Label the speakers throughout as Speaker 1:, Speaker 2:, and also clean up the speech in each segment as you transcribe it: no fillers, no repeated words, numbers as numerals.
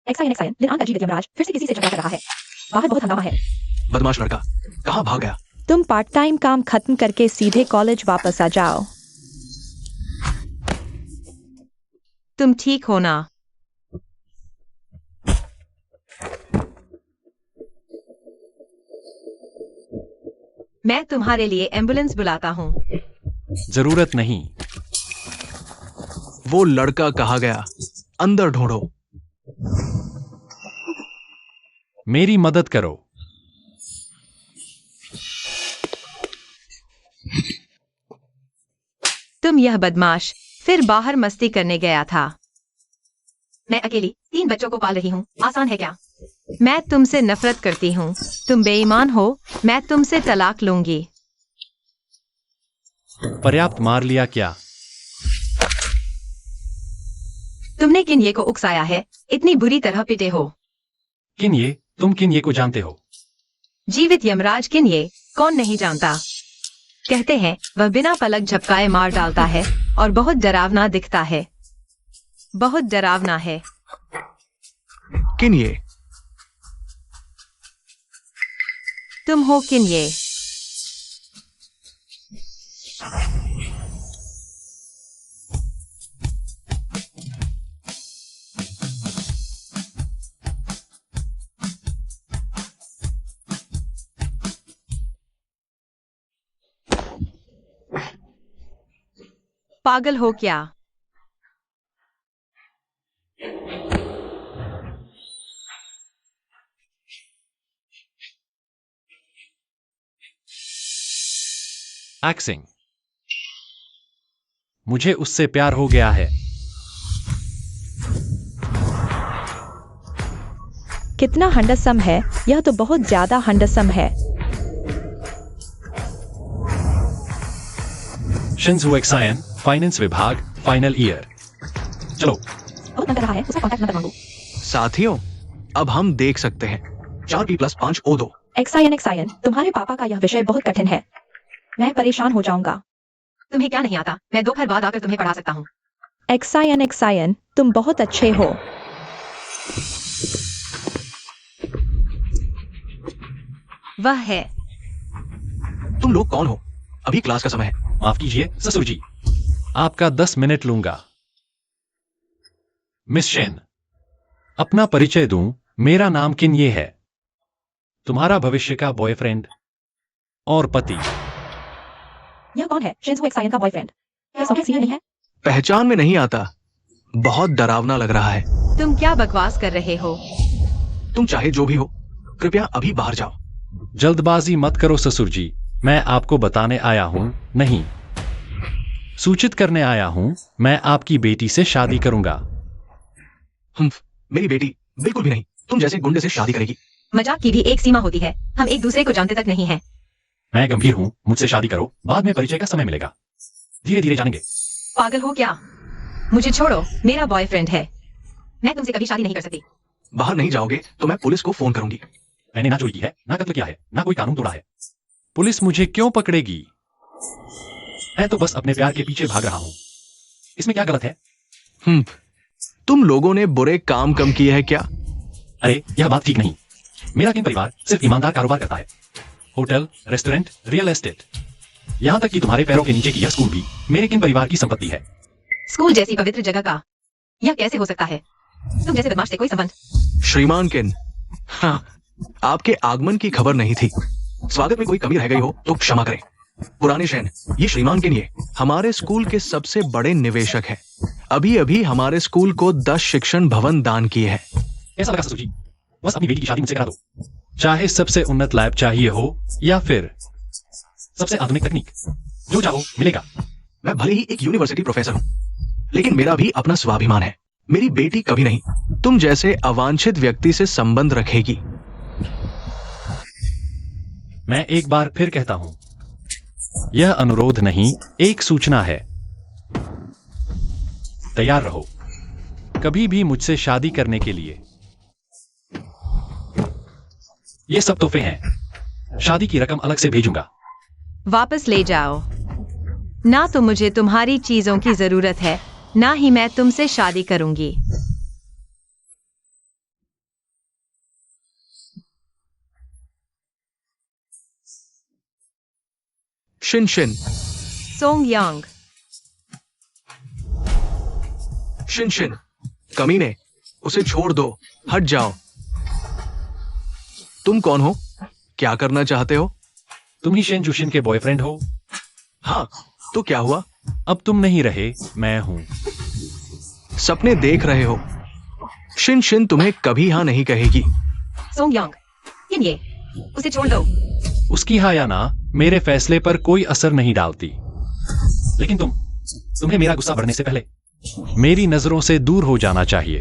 Speaker 1: Exine लिन जीवित यमराज फिर से किसी से झगड़ा कर रहा है। बाहर बहुत हंगामा है।
Speaker 2: बदमाश लड़का कहाँ भाग गया?
Speaker 1: तुम पार्ट टाइम काम खत्म करके सीधे कॉलेज वापस आ जाओ।
Speaker 3: तुम ठीक हो ना? मैं तुम्हारे लिए एम्बुलेंस बुलाता हूँ।
Speaker 4: जरूरत नहीं।
Speaker 2: वो लड़का कहाँ गया? अंदर ढूंढो।
Speaker 4: मेरी मदद करो।
Speaker 3: तुम यह बदमाश फिर बाहर मस्ती करने गया था।
Speaker 1: मैं अकेली 3 बच्चों को पाल रही हूँ, आसान है क्या?
Speaker 3: मैं तुमसे नफरत करती हूँ। तुम बेईमान हो। मैं तुमसे तलाक लूंगी।
Speaker 4: पर्याप्त मार लिया क्या?
Speaker 3: तुमने किन्ये को उकसाया है, इतनी बुरी तरह पिटे हो।
Speaker 4: किन्ये? तुम किन्ये को जानते हो?
Speaker 3: जीवित यमराज किन्ये कौन नहीं जानता। कहते हैं वह बिना पलक झपकाए मार डालता है और बहुत डरावना दिखता है। बहुत डरावना है।
Speaker 2: किन्ये?
Speaker 3: तुम हो किन्ये। पागल हो क्या?
Speaker 4: एक्सिंग। मुझे उससे प्यार हो गया है।
Speaker 1: कितना हंडसम है, यह तो बहुत ज्यादा हंडसम है।
Speaker 4: शिंजू एक्सायन, फाइनेंस विभाग, फाइनल ईयर। चलो।
Speaker 1: बहुत लग रहा है, उसका कॉन्टैक्ट नंबर मांगो।
Speaker 2: साथियों, अब हम देख सकते हैं 4p+5 O2।
Speaker 1: एक्साइन तुम्हारे पापा का यह विषय बहुत कठिन है। मैं परेशान हो जाऊंगा।
Speaker 3: तुम्हें क्या नहीं आता? मैं दोपहर बाद आकर तुम्हें पढ़ा सकता हूँ।
Speaker 1: एक्साइन तुम बहुत अच्छे हो।
Speaker 3: वह है।
Speaker 2: तुम लोग कौन हो? अभी क्लास का समय है।
Speaker 4: माफ कीजिए ससुर जी, आपका 10 मिनट लूंगा। मिस शेन, अपना परिचय दूं, मेरा नाम किन्ये है। तुम्हारा भविष्य का बॉयफ्रेंड और पति।
Speaker 1: यह कौन है? शिंजू एक्साइन का बॉयफ्रेंड। क्या सब सीनियर नहीं है?
Speaker 2: पहचान में नहीं आता। बहुत डरावना लग रहा है।
Speaker 3: तुम क्या बकवास कर रहे हो?
Speaker 2: तुम चाहे जो भी हो, कृपया अभी बाहर जाओ।
Speaker 4: जल्दबाजी मत करो ससुर जी, मैं आपको बताने आया हूं, नहीं सूचित करने आया हूं, मैं आपकी बेटी से शादी करूंगा।
Speaker 2: मेरी बेटी बिल्कुल भी नहीं तुम जैसे गुंडे से शादी करेगी।
Speaker 3: मजाक की भी एक सीमा होती है। हम एक दूसरे को जानते तक नहीं हैं।
Speaker 4: मैं गंभीर हूं, मुझसे शादी करो, बाद में परिचय का समय मिलेगा। धीरे धीरे जानेंगे।
Speaker 3: पागल हो क्या? मुझे छोड़ो, मेरा बॉयफ्रेंड है। मैं तुमसे कभी शादी नहीं कर सकती।
Speaker 2: बाहर नहीं जाओगे तो मैं पुलिस को फोन करूंगी।
Speaker 4: मैंने ना चोरी की है, ना कत्ल किया है, ना कोई कानून तोड़ा है। पुलिस मुझे क्यों पकड़ेगी? मैं तो बस अपने प्यार के पीछे भाग रहा हूं। इसमें क्या गलत है?
Speaker 2: तुम लोगों ने बुरे काम कम किए हैं क्या?
Speaker 4: अरे यह बात ठीक नहीं। मेरा किन परिवार सिर्फ ईमानदार कारोबार करता है। होटल, रेस्टोरेंट, रियल एस्टेट, यहां तक कि तुम्हारे पैरों के नीचे की यह स्कूल भी मेरे किन परिवार की संपत्ति है।
Speaker 3: स्कूल जैसी पवित्र जगह का यह कैसे हो सकता है? तुम जैसे बदमाश से कोई संबंध?
Speaker 2: श्रीमान किन, हाँ, आपके आगमन की खबर नहीं थी। स्वागत में कोई कमी रह गई हो तो क्षमा करें। पुराने शहर, ये श्रीमान किन ये हमारे स्कूल के सबसे बड़े निवेशक हैं। अभी अभी हमारे स्कूल को 10 शिक्षण भवन दान किए हैं।
Speaker 4: कैसा लगा ससुर जी? बस अपनी बेटी की शादी मुझसे करा दो। चाहे सबसे उन्नत लैब चाहिए हो या फिर सबसे आधुनिक तकनीक, जो चाहो मिलेगा।
Speaker 2: मैं भले ही एक यूनिवर्सिटी प्रोफेसर हूं, लेकिन मेरा भी अपना स्वाभिमान है। मेरी बेटी कभी नहीं तुम जैसे अवांछित व्यक्ति से संबंध रखेगी।
Speaker 4: मैं एक बार फिर कहता हूं, यह अनुरोध नहीं, एक सूचना है। तैयार रहो कभी भी मुझसे शादी करने के लिए। ये सब तोहफे हैं, शादी की रकम अलग से भेजूंगा।
Speaker 3: वापस ले जाओ। ना तो मुझे तुम्हारी चीजों की जरूरत है, ना ही मैं तुमसे शादी करूंगी।
Speaker 2: Shin Shin.
Speaker 3: सोंग यांग।
Speaker 2: शिन शिन, कमीने, उसे छोड़ दो, हट जाओ। तुम कौन हो? क्या करना चाहते हो?
Speaker 4: तुम ही शेन जुशिन के बॉयफ्रेंड हो।
Speaker 2: हाँ, तो क्या हुआ?
Speaker 4: अब तुम नहीं रहे, मैं हूं।
Speaker 2: सपने देख रहे हो। शिन शिन तुम्हें कभी हाँ नहीं कहेगी।
Speaker 1: सोंग यांग, ये उसे छोड़ दो।
Speaker 4: उसकी हाँ या ना मेरे फैसले पर कोई असर नहीं डालती, लेकिन तुम्हें मेरा गुस्सा बढ़ने से पहले मेरी नजरों से दूर हो जाना चाहिए।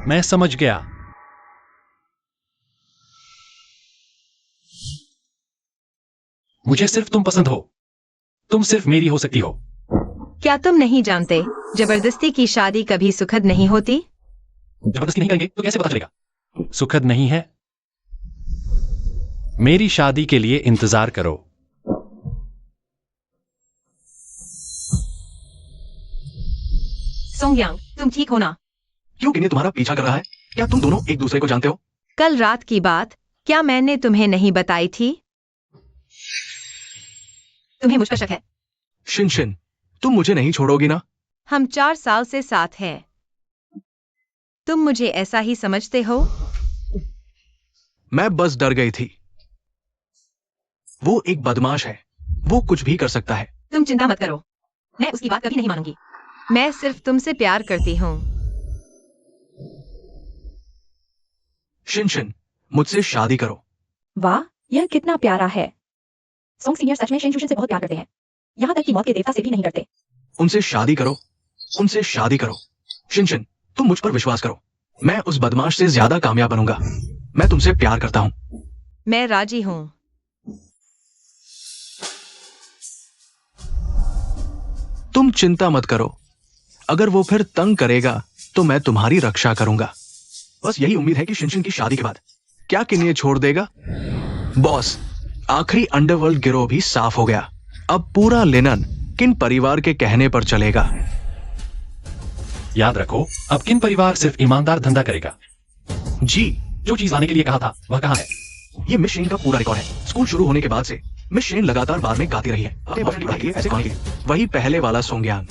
Speaker 4: मैं समझ गया। मुझे सिर्फ तुम पसंद हो। तुम सिर्फ मेरी हो सकती हो।
Speaker 3: क्या तुम नहीं जानते जबरदस्ती की शादी कभी सुखद नहीं होती?
Speaker 4: जबरदस्ती नहीं करेंगे तो कैसे पता चलेगा? सुखद नहीं है। मेरी शादी के लिए इंतजार करो।
Speaker 1: सोंग यांग, तुम ठीक हो ना?
Speaker 2: क्यों किन्हे तुम्हारा पीछा कर रहा है? क्या तुम दोनों एक दूसरे को जानते हो?
Speaker 3: कल रात की बात क्या मैंने तुम्हें नहीं बताई थी?
Speaker 1: तुम्हें मुझ पर शक है?
Speaker 2: शिन शिन, तुम मुझे नहीं छोड़ोगी ना?
Speaker 3: हम 4 साल से साथ हैं। तुम मुझे ऐसा ही समझते हो?
Speaker 2: मैं बस डर गई थी। वो एक बदमाश है। वो कुछ भी कर सकता है।
Speaker 1: तुम चिंता मत करो, मैं उसकी बात कभी नहीं मानूंगी।
Speaker 3: मैं सिर्फ तुमसे प्यार करती हूँ।
Speaker 2: शिन शिन, मुझसे शादी करो।
Speaker 1: वाह, यह कितना प्यारा है। सोंग सीनियर सच में शिन जुशिन से बहुत प्यार करते हैं, यहाँ तक कि मौत के देवता से भी नहीं डरते।
Speaker 2: उनसे शादी करो। उनसे शादी करो। शिन शिन, तुम मुझ पर विश्वास करो। मैं उस बदमाश से ज्यादा कामयाब बनूंगा। मैं तुमसे प्यार करता हूं।
Speaker 3: मैं राजी हूँ।
Speaker 2: तुम चिंता मत करो। अगर वो फिर तंग करेगा तो मैं तुम्हारी रक्षा करूंगा। बस यही उम्मीद है कि शिनशिन की शादी के बाद क्या किन्हें छोड़ देगा? बॉस, आखिरी अंडरवर्ल्ड गिरोह भी साफ हो गया। अब पूरा लिनन किन परिवार के कहने पर चलेगा।
Speaker 4: याद रखो, अब किन परिवार सिर्फ ईमानदार धंधा करेगा।
Speaker 2: जी,
Speaker 4: जो चीज लाने के लिए कहा था वह कहाँ है?
Speaker 2: ये मिस शेन का पूरा रिकॉर्ड है। स्कूल शुरू होने के बाद से मिस शेन लगातार बार में गाती रही है। अपने बॉयफ्रेंड की पढ़ाई के लिए पैसे कमाने के लिए। वही पहले वाला सोंगयांग।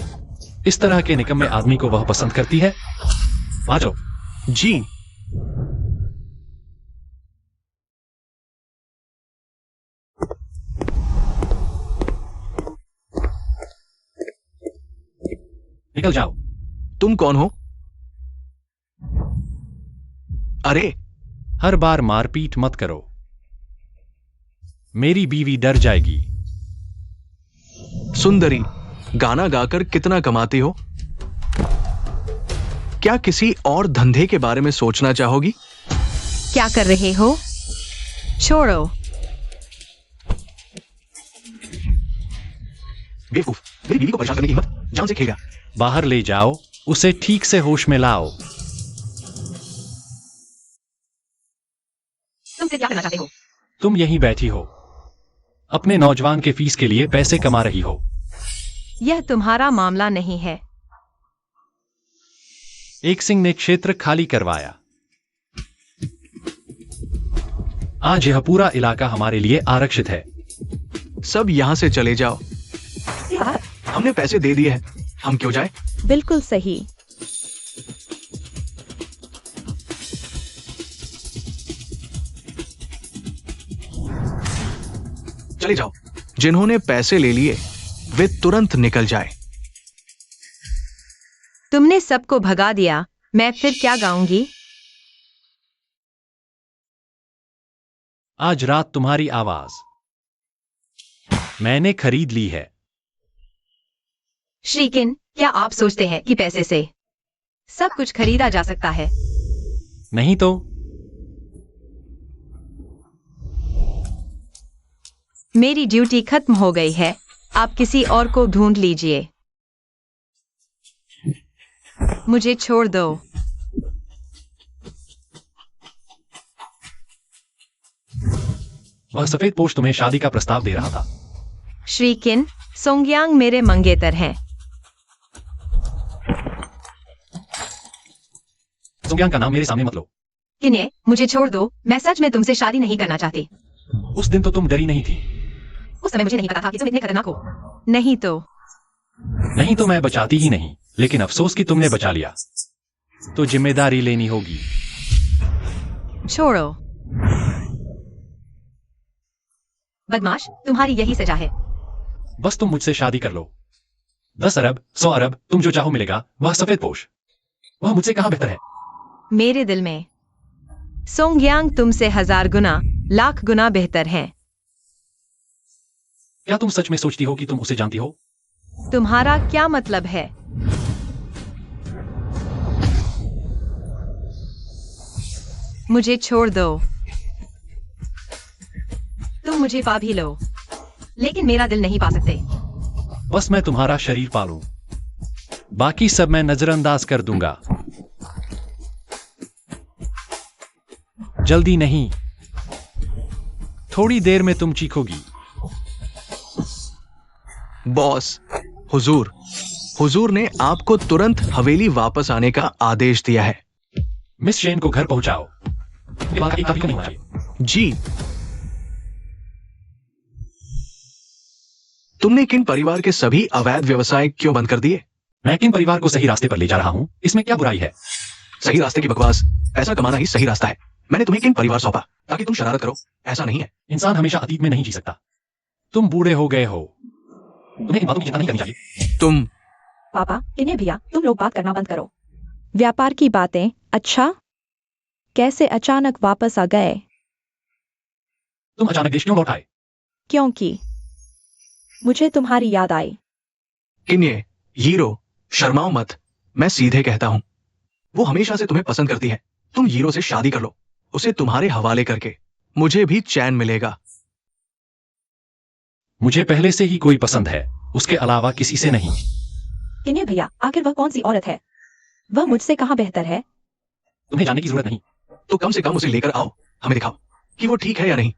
Speaker 4: इस तरह के निकम्मे आदमी को वह पसंद करती है। वहां जाओ।
Speaker 2: जी,
Speaker 4: निकल जाओ।
Speaker 2: तुम कौन हो? अरे,
Speaker 4: हर बार मारपीट मत करो। मेरी बीवी डर जाएगी।
Speaker 2: सुंदरी, गाना गाकर कितना कमाती हो? क्या किसी और धंधे के बारे में सोचना चाहोगी?
Speaker 3: क्या कर रहे हो? छोड़ो।
Speaker 2: बेवकूफ, मेरी बीवी को परेशान करने की हिम्मत, जान से खेल गया।
Speaker 4: बाहर ले जाओ, उसे ठीक से होश में लाओ।
Speaker 1: तुम से क्या करना चाहते हो?
Speaker 4: तुम यहीं बैठी हो, अपने नौजवान के फीस के लिए पैसे कमा रही हो।
Speaker 3: यह तुम्हारा मामला नहीं है।
Speaker 4: एक सिंह ने क्षेत्र खाली करवाया। आज यह पूरा इलाका हमारे लिए आरक्षित है।
Speaker 2: सब यहां से चले जाओ।
Speaker 1: यार,
Speaker 2: हमने पैसे दे दिए हैं, हम क्यों जाएं?
Speaker 3: बिल्कुल सही।
Speaker 2: चले जाओ। जिन्होंने पैसे ले लिए वे तुरंत निकल जाए।
Speaker 3: तुमने सबको भगा दिया, मैं फिर क्या गाऊंगी?
Speaker 4: आज रात तुम्हारी आवाज मैंने खरीद ली है।
Speaker 3: श्रीकिन, क्या आप सोचते हैं कि पैसे से सब कुछ खरीदा जा सकता है?
Speaker 4: नहीं तो।
Speaker 3: मेरी ड्यूटी खत्म हो गई है, आप किसी और को ढूंढ लीजिए। मुझे छोड़ दो।
Speaker 4: वह सफेद पोष तुम्हें शादी का प्रस्ताव दे रहा था।
Speaker 3: श्रीकिन, सोंगयांग मेरे मंगेतर हैं।
Speaker 4: सोंगयांग का नाम मेरे सामने मत लो।
Speaker 1: किन्हे, मुझे छोड़ दो, मैं सच में तुमसे शादी नहीं करना चाहती।
Speaker 4: उस दिन तो तुम डरी नहीं थी।
Speaker 1: उस समय मुझे नहीं पता था कि तुम इतने खतरनाक हो।
Speaker 3: नहीं तो
Speaker 4: मैं बचाती ही नहीं, लेकिन अफसोस कि तुमने बचा लिया। तो जिम्मेदारी लेनी होगी।
Speaker 3: छोड़ो।
Speaker 1: बदमाश, तुम्हारी यही सजा है।
Speaker 4: बस तुम मुझसे शादी कर लो। 10 अरब, 100 अरब, तुम जो चाहो मिलेगा। वह सफेद पोश, वह मुझसे कहाँ बेहतर है।
Speaker 3: मेरे दिल में सोंगयांग तुमसे 1000 गुना, लाख गुना बेहतर है।
Speaker 4: क्या तुम सच में सोचती हो कि तुम उसे जानती हो?
Speaker 3: तुम्हारा क्या मतलब है? मुझे छोड़ दो।
Speaker 1: तुम मुझे पा भी लो, लेकिन मेरा दिल नहीं पा सकते।
Speaker 4: बस मैं तुम्हारा शरीर पालूं, बाकी सब मैं नजरअंदाज कर दूंगा। जल्दी नहीं, थोड़ी देर में तुम चीखोगी।
Speaker 2: बॉस, हुजूर ने आपको तुरंत हवेली वापस आने का आदेश दिया है।
Speaker 4: मिस शेन को घर पहुंचाओ। ये बात एक नहीं होना चाहिए।
Speaker 2: जी। तुमने किन परिवार के सभी अवैध व्यवसाय क्यों बंद कर दिए?
Speaker 4: मैं किन परिवार को सही रास्ते पर ले जा रहा हूं, इसमें क्या बुराई है?
Speaker 2: सही रास्ते की बकवास, पैसा कमाना ही सही रास्ता है। मैंने तुम्हें किन परिवार सौंपा ताकि तुम शरारत करो? ऐसा नहीं है।
Speaker 4: इंसान हमेशा अतीत में नहीं जी सकता। तुम बूढ़े हो गए हो, तुम्हें इन बातों की चिंता नहीं करनी चाहिए।
Speaker 2: तुम
Speaker 1: पापा, इन्हें भैया, तुम लोग बात करना बंद करो।
Speaker 3: व्यापार की बातें? अच्छा, कैसे अचानक वापस आ गए?
Speaker 4: तुम अचानक देश क्यों लौट आए?
Speaker 3: क्योंकि मुझे तुम्हारी याद आई।
Speaker 2: किन्ये, हीरो, शर्माओ मत। मैं सीधे कहता हूं, वो हमेशा से तुम्हें पसंद करती है। तुम हीरो से शादी कर लो, उसे तुम्हारे हवाले करके मुझे भी चैन मिलेगा।
Speaker 4: मुझे पहले से ही कोई पसंद है, उसके अलावा किसी से नहीं।
Speaker 1: किन्हे भैया, आखिर वह कौन सी औरत है? वह मुझसे कहाँ बेहतर है?
Speaker 4: तुम्हें जानने की जरूरत नहीं।
Speaker 2: तो कम से कम उसे लेकर आओ, हमें दिखाओ कि वो ठीक है या नहीं।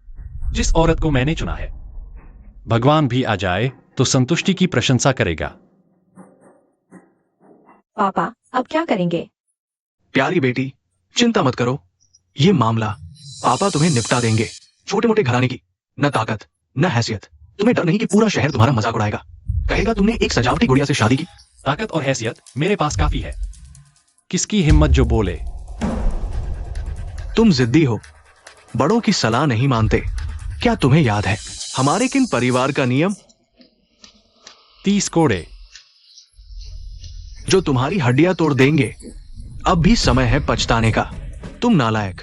Speaker 4: जिस औरत को मैंने चुना है, भगवान भी आ जाए तो संतुष्टि की प्रशंसा करेगा।
Speaker 1: पापा, अब क्या करेंगे?
Speaker 2: प्यारी बेटी, चिंता मत करो, ये मामला पापा तुम्हें निपटा देंगे। छोटे मोटे घराने की न ताकत न हैसियत। तुम्हें डर नहीं कि पूरा शहर तुम्हारा मजाक उड़ाएगा, कहेगा तुमने एक सजावटी गुड़िया से शादी की।
Speaker 4: ताकत और हैसियत मेरे पास काफी है। किसकी हिम्मत जो बोले।
Speaker 2: तुम जिद्दी हो, बड़ों की सलाह नहीं मानते। क्या तुम्हें याद है हमारे किन परिवार का नियम?
Speaker 4: 30 कोड़े
Speaker 2: जो तुम्हारी हड्डियां तोड़ देंगे। अब भी समय है पछताने का, तुम नालायक।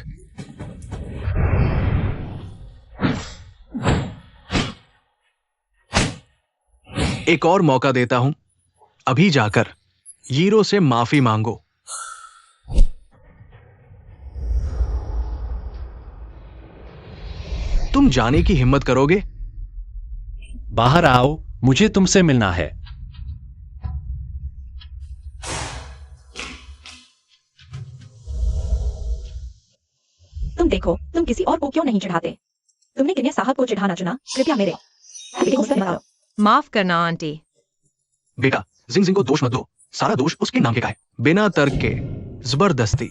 Speaker 2: एक और मौका देता हूं, अभी जाकर हीरो से माफी मांगो। तुम जाने की हिम्मत करोगे?
Speaker 4: बाहर आओ, मुझे तुमसे मिलना है।
Speaker 1: तुम देखो, तुम किसी और को क्यों नहीं चिढ़ाते? तुमने किन्हे साहब को चिढ़ाना चुना? कृपया मेरे बेटे को मुझसे मत करो।
Speaker 3: माफ करना आंटी।
Speaker 2: बेटा, जिंग को दोष मत दो, सारा दोष उसके नाम के का है। बिना तर्क के जबरदस्ती।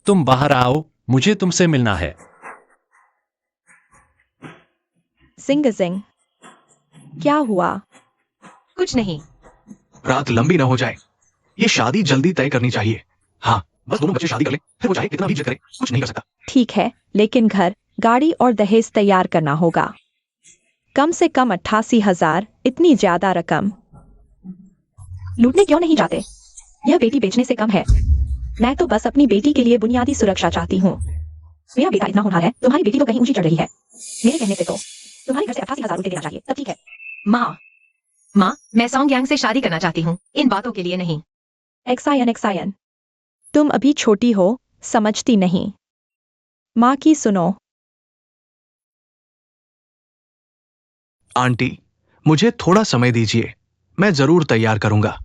Speaker 4: तुम बाहर आओ, मुझे तुमसे मिलना है।
Speaker 3: सिंह, क्या हुआ?
Speaker 1: कुछ नहीं।
Speaker 2: रात लंबी ना हो जाए, ये शादी जल्दी तय करनी चाहिए। हाँ, बस दोनों बच्चे शादी कर ले, फिर वो चाहे कितना भी जिद करे, कुछ नहीं कर सकता।
Speaker 3: ठीक है, लेकिन घर, गाड़ी और दहेज तैयार करना होगा। कम से कम 88,000। इतनी ज्यादा रकम
Speaker 1: लूटने क्यों नहीं जाते? यह बेटी बेचने से कम है। मैं तो बस अपनी बेटी के लिए बुनियादी सुरक्षा चाहती हूँ। मेरा बेटा इतना होनहार है, तुम्हारी बेटी तो कहीं ऊंची चढ़ रही है। मेरे कहने से तो तुम्हारे घर से 88,000 रुपए देना चाहिए, तब ठीक है। माँ, मैं सोंगयांग से शादी करना चाहती हूँ, इन बातों के लिए नहीं।
Speaker 3: एक्सायन, तुम अभी छोटी हो, समझती नहीं। माँ की सुनो।
Speaker 2: आंटी, मुझे थोड़ा समय दीजिए, मैं जरूर तैयार करूंगा।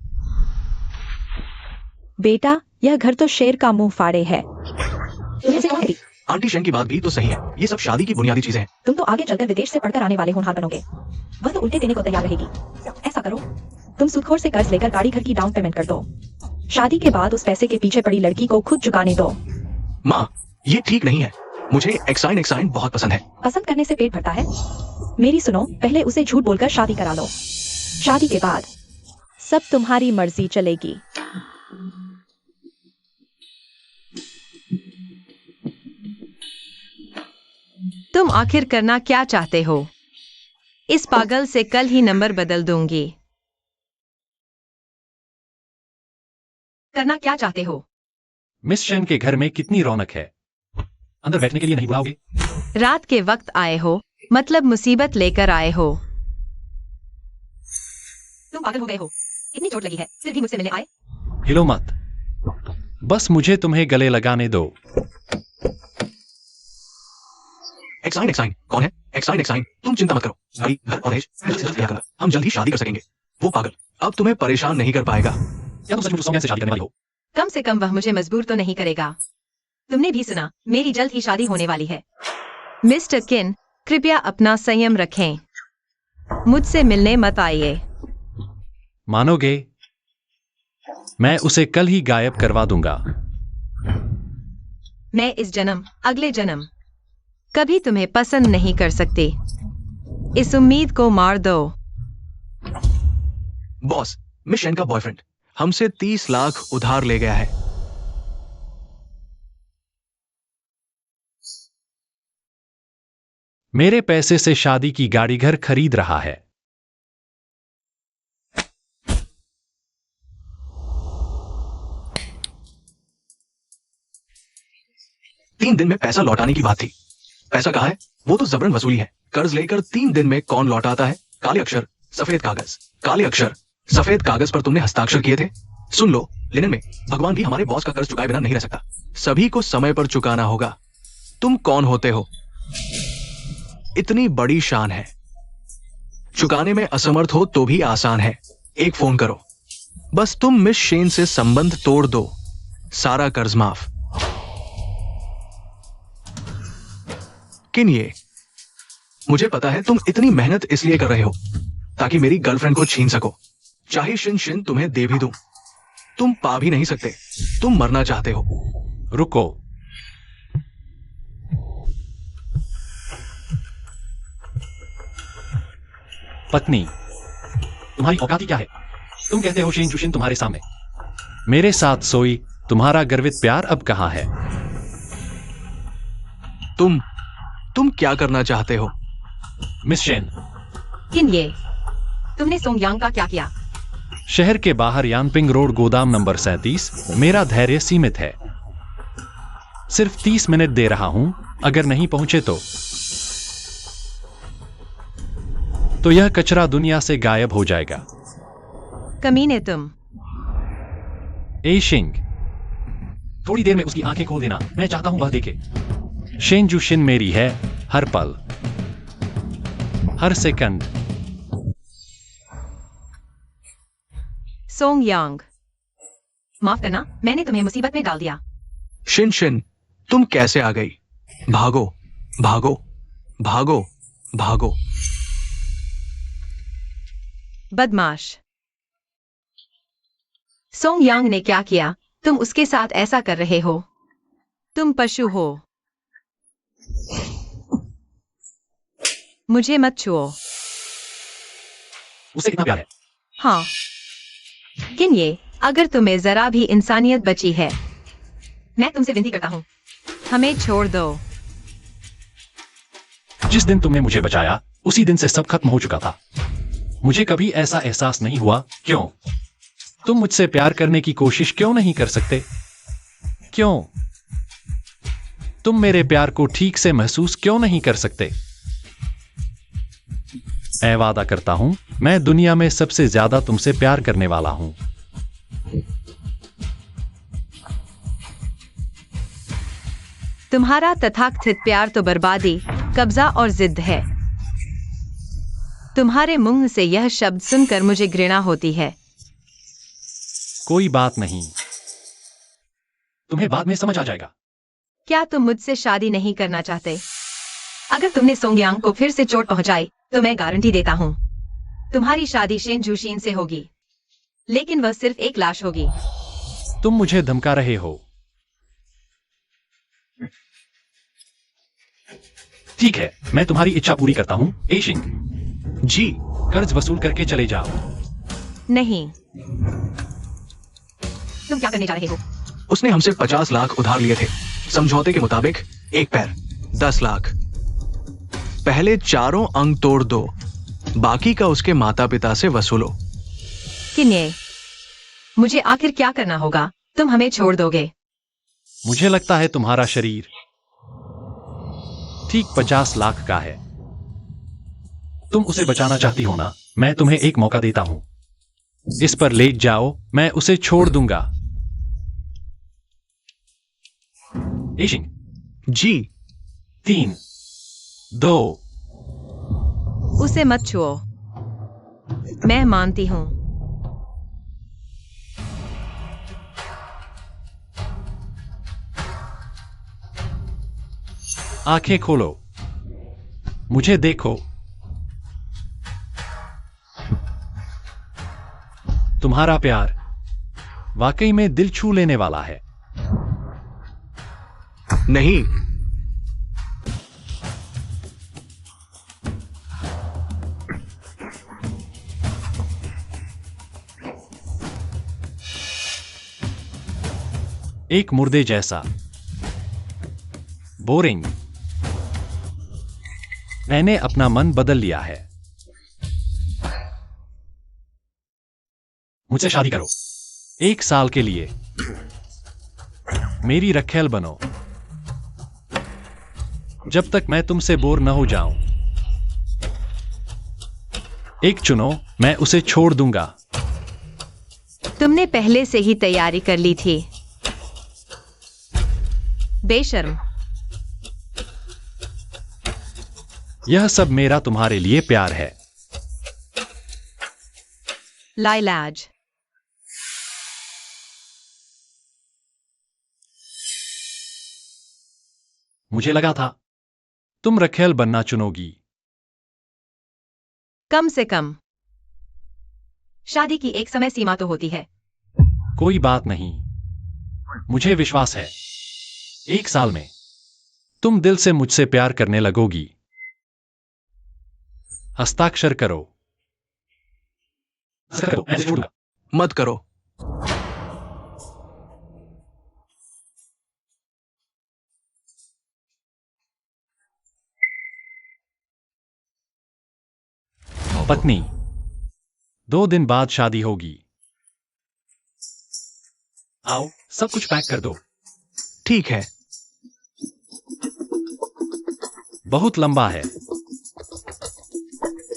Speaker 3: बेटा, यह घर तो शेर का मुंह फाड़े है।
Speaker 1: तुम्हें से कौन कहती?
Speaker 2: आंटी शेन की बात भी तो सही है, ये सब शादी की बुनियादी चीजें हैं।
Speaker 1: तुम तो आगे चलकर विदेश से पढ़कर आने वाले होनहार बनोगे। वह तो उल्टे देने को तैयार रहेगी। ऐसा करो, तुम सूदखोर से कर्ज लेकर गाड़ी घर की डाउन पेमेंट कर दो। शादी के बाद उस पैसे के पीछे पड़ी लड़की को खुद चुकाने दो।
Speaker 2: माँ, ये ठीक नहीं है। मुझे एक्साइन एक्साइन बहुत पसंद है।
Speaker 1: पसंद करने से पेट भरता है? मेरी सुनो, पहले उसे झूठ बोलकर शादी करा लो। शादी के बाद सब तुम्हारी मर्जी चलेगी।
Speaker 3: तुम आखिर करना क्या चाहते हो? इस पागल से कल ही नंबर बदल दूंगी। करना क्या चाहते हो?
Speaker 4: मिस शेन के घर में कितनी रौनक है। अंदर बैठने के लिए नहीं बुलाओगे?
Speaker 3: रात के वक्त आए हो, मतलब मुसीबत लेकर आए हो। तुम पागल हो गए हो? इतनी चोट लगी है, फिर भी मुझसे मिलने आए?
Speaker 4: हिलो मत, बस मुझे तुम्हें गले लगाने दो।
Speaker 2: एक्साइन एक्साइन कौन है? एक्साइन एक्साइन, तुम चिंता मत करो। गाड़ी, घर और एज जल्द से जल्द लिया करो। हम जल्द ही शादी कर सकेंगे। वो पागल अब तुम्हें परेशान नहीं कर पाएगा।
Speaker 4: क्या तुम सचमुच उस सोनिया से शादी करने वाली हो?
Speaker 3: कम से कम वह मुझे मजबूर तो नहीं करेगा। तुमने भी सुना, मेरी जल्द ही शादी होने वाली है। मिस्टर किन, कृपया अपना संयम रखें। मुझसे मिलने मत आइए।
Speaker 4: मानोगे? मैं उसे कल ही गायब करवा दूंगा।
Speaker 3: मैं इस जन्म, अगले जन्म कभी तुम्हें पसंद नहीं कर सकती। इस उम्मीद को मार दो।
Speaker 2: बॉस, मिस शेन का बॉयफ्रेंड हमसे 30 लाख उधार ले गया है।
Speaker 4: मेरे पैसे से शादी की गाड़ी घर खरीद रहा है।
Speaker 2: तीन दिन में पैसा लौटाने की बात थी। पैसा कहाँ है? वो तो जबरन वसूली है। कर्ज लेकर 3 दिन में कौन लौटाता है? काले अक्षर सफेद कागज, काले अक्षर सफेद कागज पर तुमने हस्ताक्षर किए थे। सुन लो, लेनिन में भगवान भी हमारे बॉस का कर्ज चुकाए बिना नहीं रह सकता। सभी को समय पर चुकाना होगा। तुम कौन होते हो? इतनी बड़ी शान है, चुकाने में असमर्थ हो तो भी आसान है। एक फोन करो, बस तुम मिस शेन से संबंध तोड़ दो, सारा कर्ज माफ। किन ये? मुझे पता है तुम इतनी मेहनत इसलिए कर रहे हो ताकि मेरी गर्लफ्रेंड को छीन सको। चाहे शिन शिन तुम्हें दे भी दूं, तुम पा भी नहीं सकते। तुम मरना चाहते हो।
Speaker 4: रुको, पत्नी, तुम्हारी औकात क्या है? तुम कहते हो शेन जुशिन तुम्हारे सामने मेरे साथ सोई। तुम्हारा गर्वित प्यार अब कहां है?
Speaker 2: तुम क्या करना चाहते हो?
Speaker 4: मिस शेन,
Speaker 3: किन ये? तुमने सोंगयांग का क्या किया?
Speaker 4: शहर के बाहर यानपिंग रोड गोदाम नंबर 37। मेरा धैर्य सीमित है। सिर्फ 30 मिनट दे रहा हूं। अगर नहीं पहुंचे तो यह कचरा दुनिया से गायब हो जाएगा।
Speaker 3: कमीने तुम।
Speaker 4: एशिंग, थोड़ी देर में उसकी आंखें खोल देना। मैं चाहता हूं वह देखे। शेन जुशिन मेरी है, हर पल, हर सेकंड।
Speaker 3: सोंगयांग, माफ करना, मैंने तुम्हें मुसीबत में डाल दिया।
Speaker 2: शिन शिन, तुम कैसे आ गई? भागो भागो भागो भागो।
Speaker 3: बदमाश। सोंगयांग ने क्या किया? तुम उसके साथ ऐसा कर रहे हो? तुम पशु हो। मुझे मत छुओ।
Speaker 4: उसे कितना प्यार है?
Speaker 3: हाँ, किन ये? अगर तुम्हें जरा भी इंसानियत बची है, मैं तुमसे विनती करता हूं, हमें छोड़ दो।
Speaker 4: जिस दिन तुमने मुझे बचाया उसी दिन से सब खत्म हो चुका था। मुझे कभी ऐसा एहसास नहीं हुआ। क्यों? तुम मुझसे प्यार करने की कोशिश क्यों नहीं कर सकते? क्यों? तुम मेरे प्यार को ठीक से महसूस क्यों नहीं कर सकते? मैं वादा करता हूं, मैं दुनिया में सबसे ज्यादा तुमसे प्यार करने वाला हूं।
Speaker 3: तुम्हारा तथाकथित प्यार तो बर्बादी, कब्जा और जिद है। तुम्हारे मुंह से यह शब्द सुनकर मुझे घृणा होती है।
Speaker 4: कोई बात नहीं, तुम्हें बाद में समझ आ जाएगा।
Speaker 3: क्या तुम मुझसे शादी नहीं करना चाहते? अगर तुमने सोंगयांग को फिर से चोट पहुंचाई तो मैं गारंटी देता हूं, तुम्हारी शादी शेन जुशीन से होगी, लेकिन वह सिर्फ एक लाश होगी।
Speaker 4: तुम मुझे धमका रहे हो। ठीक है, मैं तुम्हारी इच्छा पूरी करता हूँ। एशिंग,
Speaker 2: जी।
Speaker 4: कर्ज वसूल करके चले जाओ।
Speaker 3: नहीं। तुम क्या करने जा रहे हो?
Speaker 2: उसने हमसे 50 लाख उधार लिए थे। समझौते के मुताबिक एक पैर 10 लाख। पहले चारों अंक तोड़ दो, बाकी का उसके माता पिता से वसूलो।
Speaker 3: किन्हे, मुझे आखिर क्या करना होगा? तुम हमें छोड़ दोगे?
Speaker 4: मुझे लगता है तुम्हारा शरीर ठीक 50 लाख का है। तुम उसे बचाना चाहती हो ना? मैं तुम्हें एक मौका देता हूं। इस पर लेट जाओ, मैं उसे छोड़ दूंगा। एशिंग,
Speaker 2: जी।
Speaker 4: 3, 2।
Speaker 3: उसे मत छुओ। मैं मानती हूं।
Speaker 4: आंखें खोलो, मुझे देखो। तुम्हारा प्यार वाकई में दिल छू लेने वाला है।
Speaker 2: नहीं।
Speaker 4: एक मुर्दे जैसा। बोरिंग। मैंने अपना मन बदल लिया है। मुझसे शादी करो 1 साल के लिए। मेरी रखेल बनो जब तक मैं तुमसे बोर न हो जाऊं। एक चुनो, मैं उसे छोड़ दूंगा।
Speaker 3: तुमने पहले से ही तैयारी कर ली थी। बेशर्म।
Speaker 4: यह सब मेरा तुम्हारे लिए प्यार है।
Speaker 3: लाइलाज।
Speaker 4: मुझे लगा था तुम रखेल बनना चुनोगी।
Speaker 3: कम से कम शादी की एक समय सीमा तो होती है।
Speaker 4: कोई बात नहीं, मुझे विश्वास है 1 साल में तुम दिल से मुझसे प्यार करने लगोगी। हस्ताक्षर करो। ऐसे छोड़ूंगा।
Speaker 2: मत करो।
Speaker 4: पत्नी, 2 दिन बाद शादी होगी। आओ, सब कुछ पैक कर दो।
Speaker 2: ठीक है।
Speaker 4: बहुत लंबा है,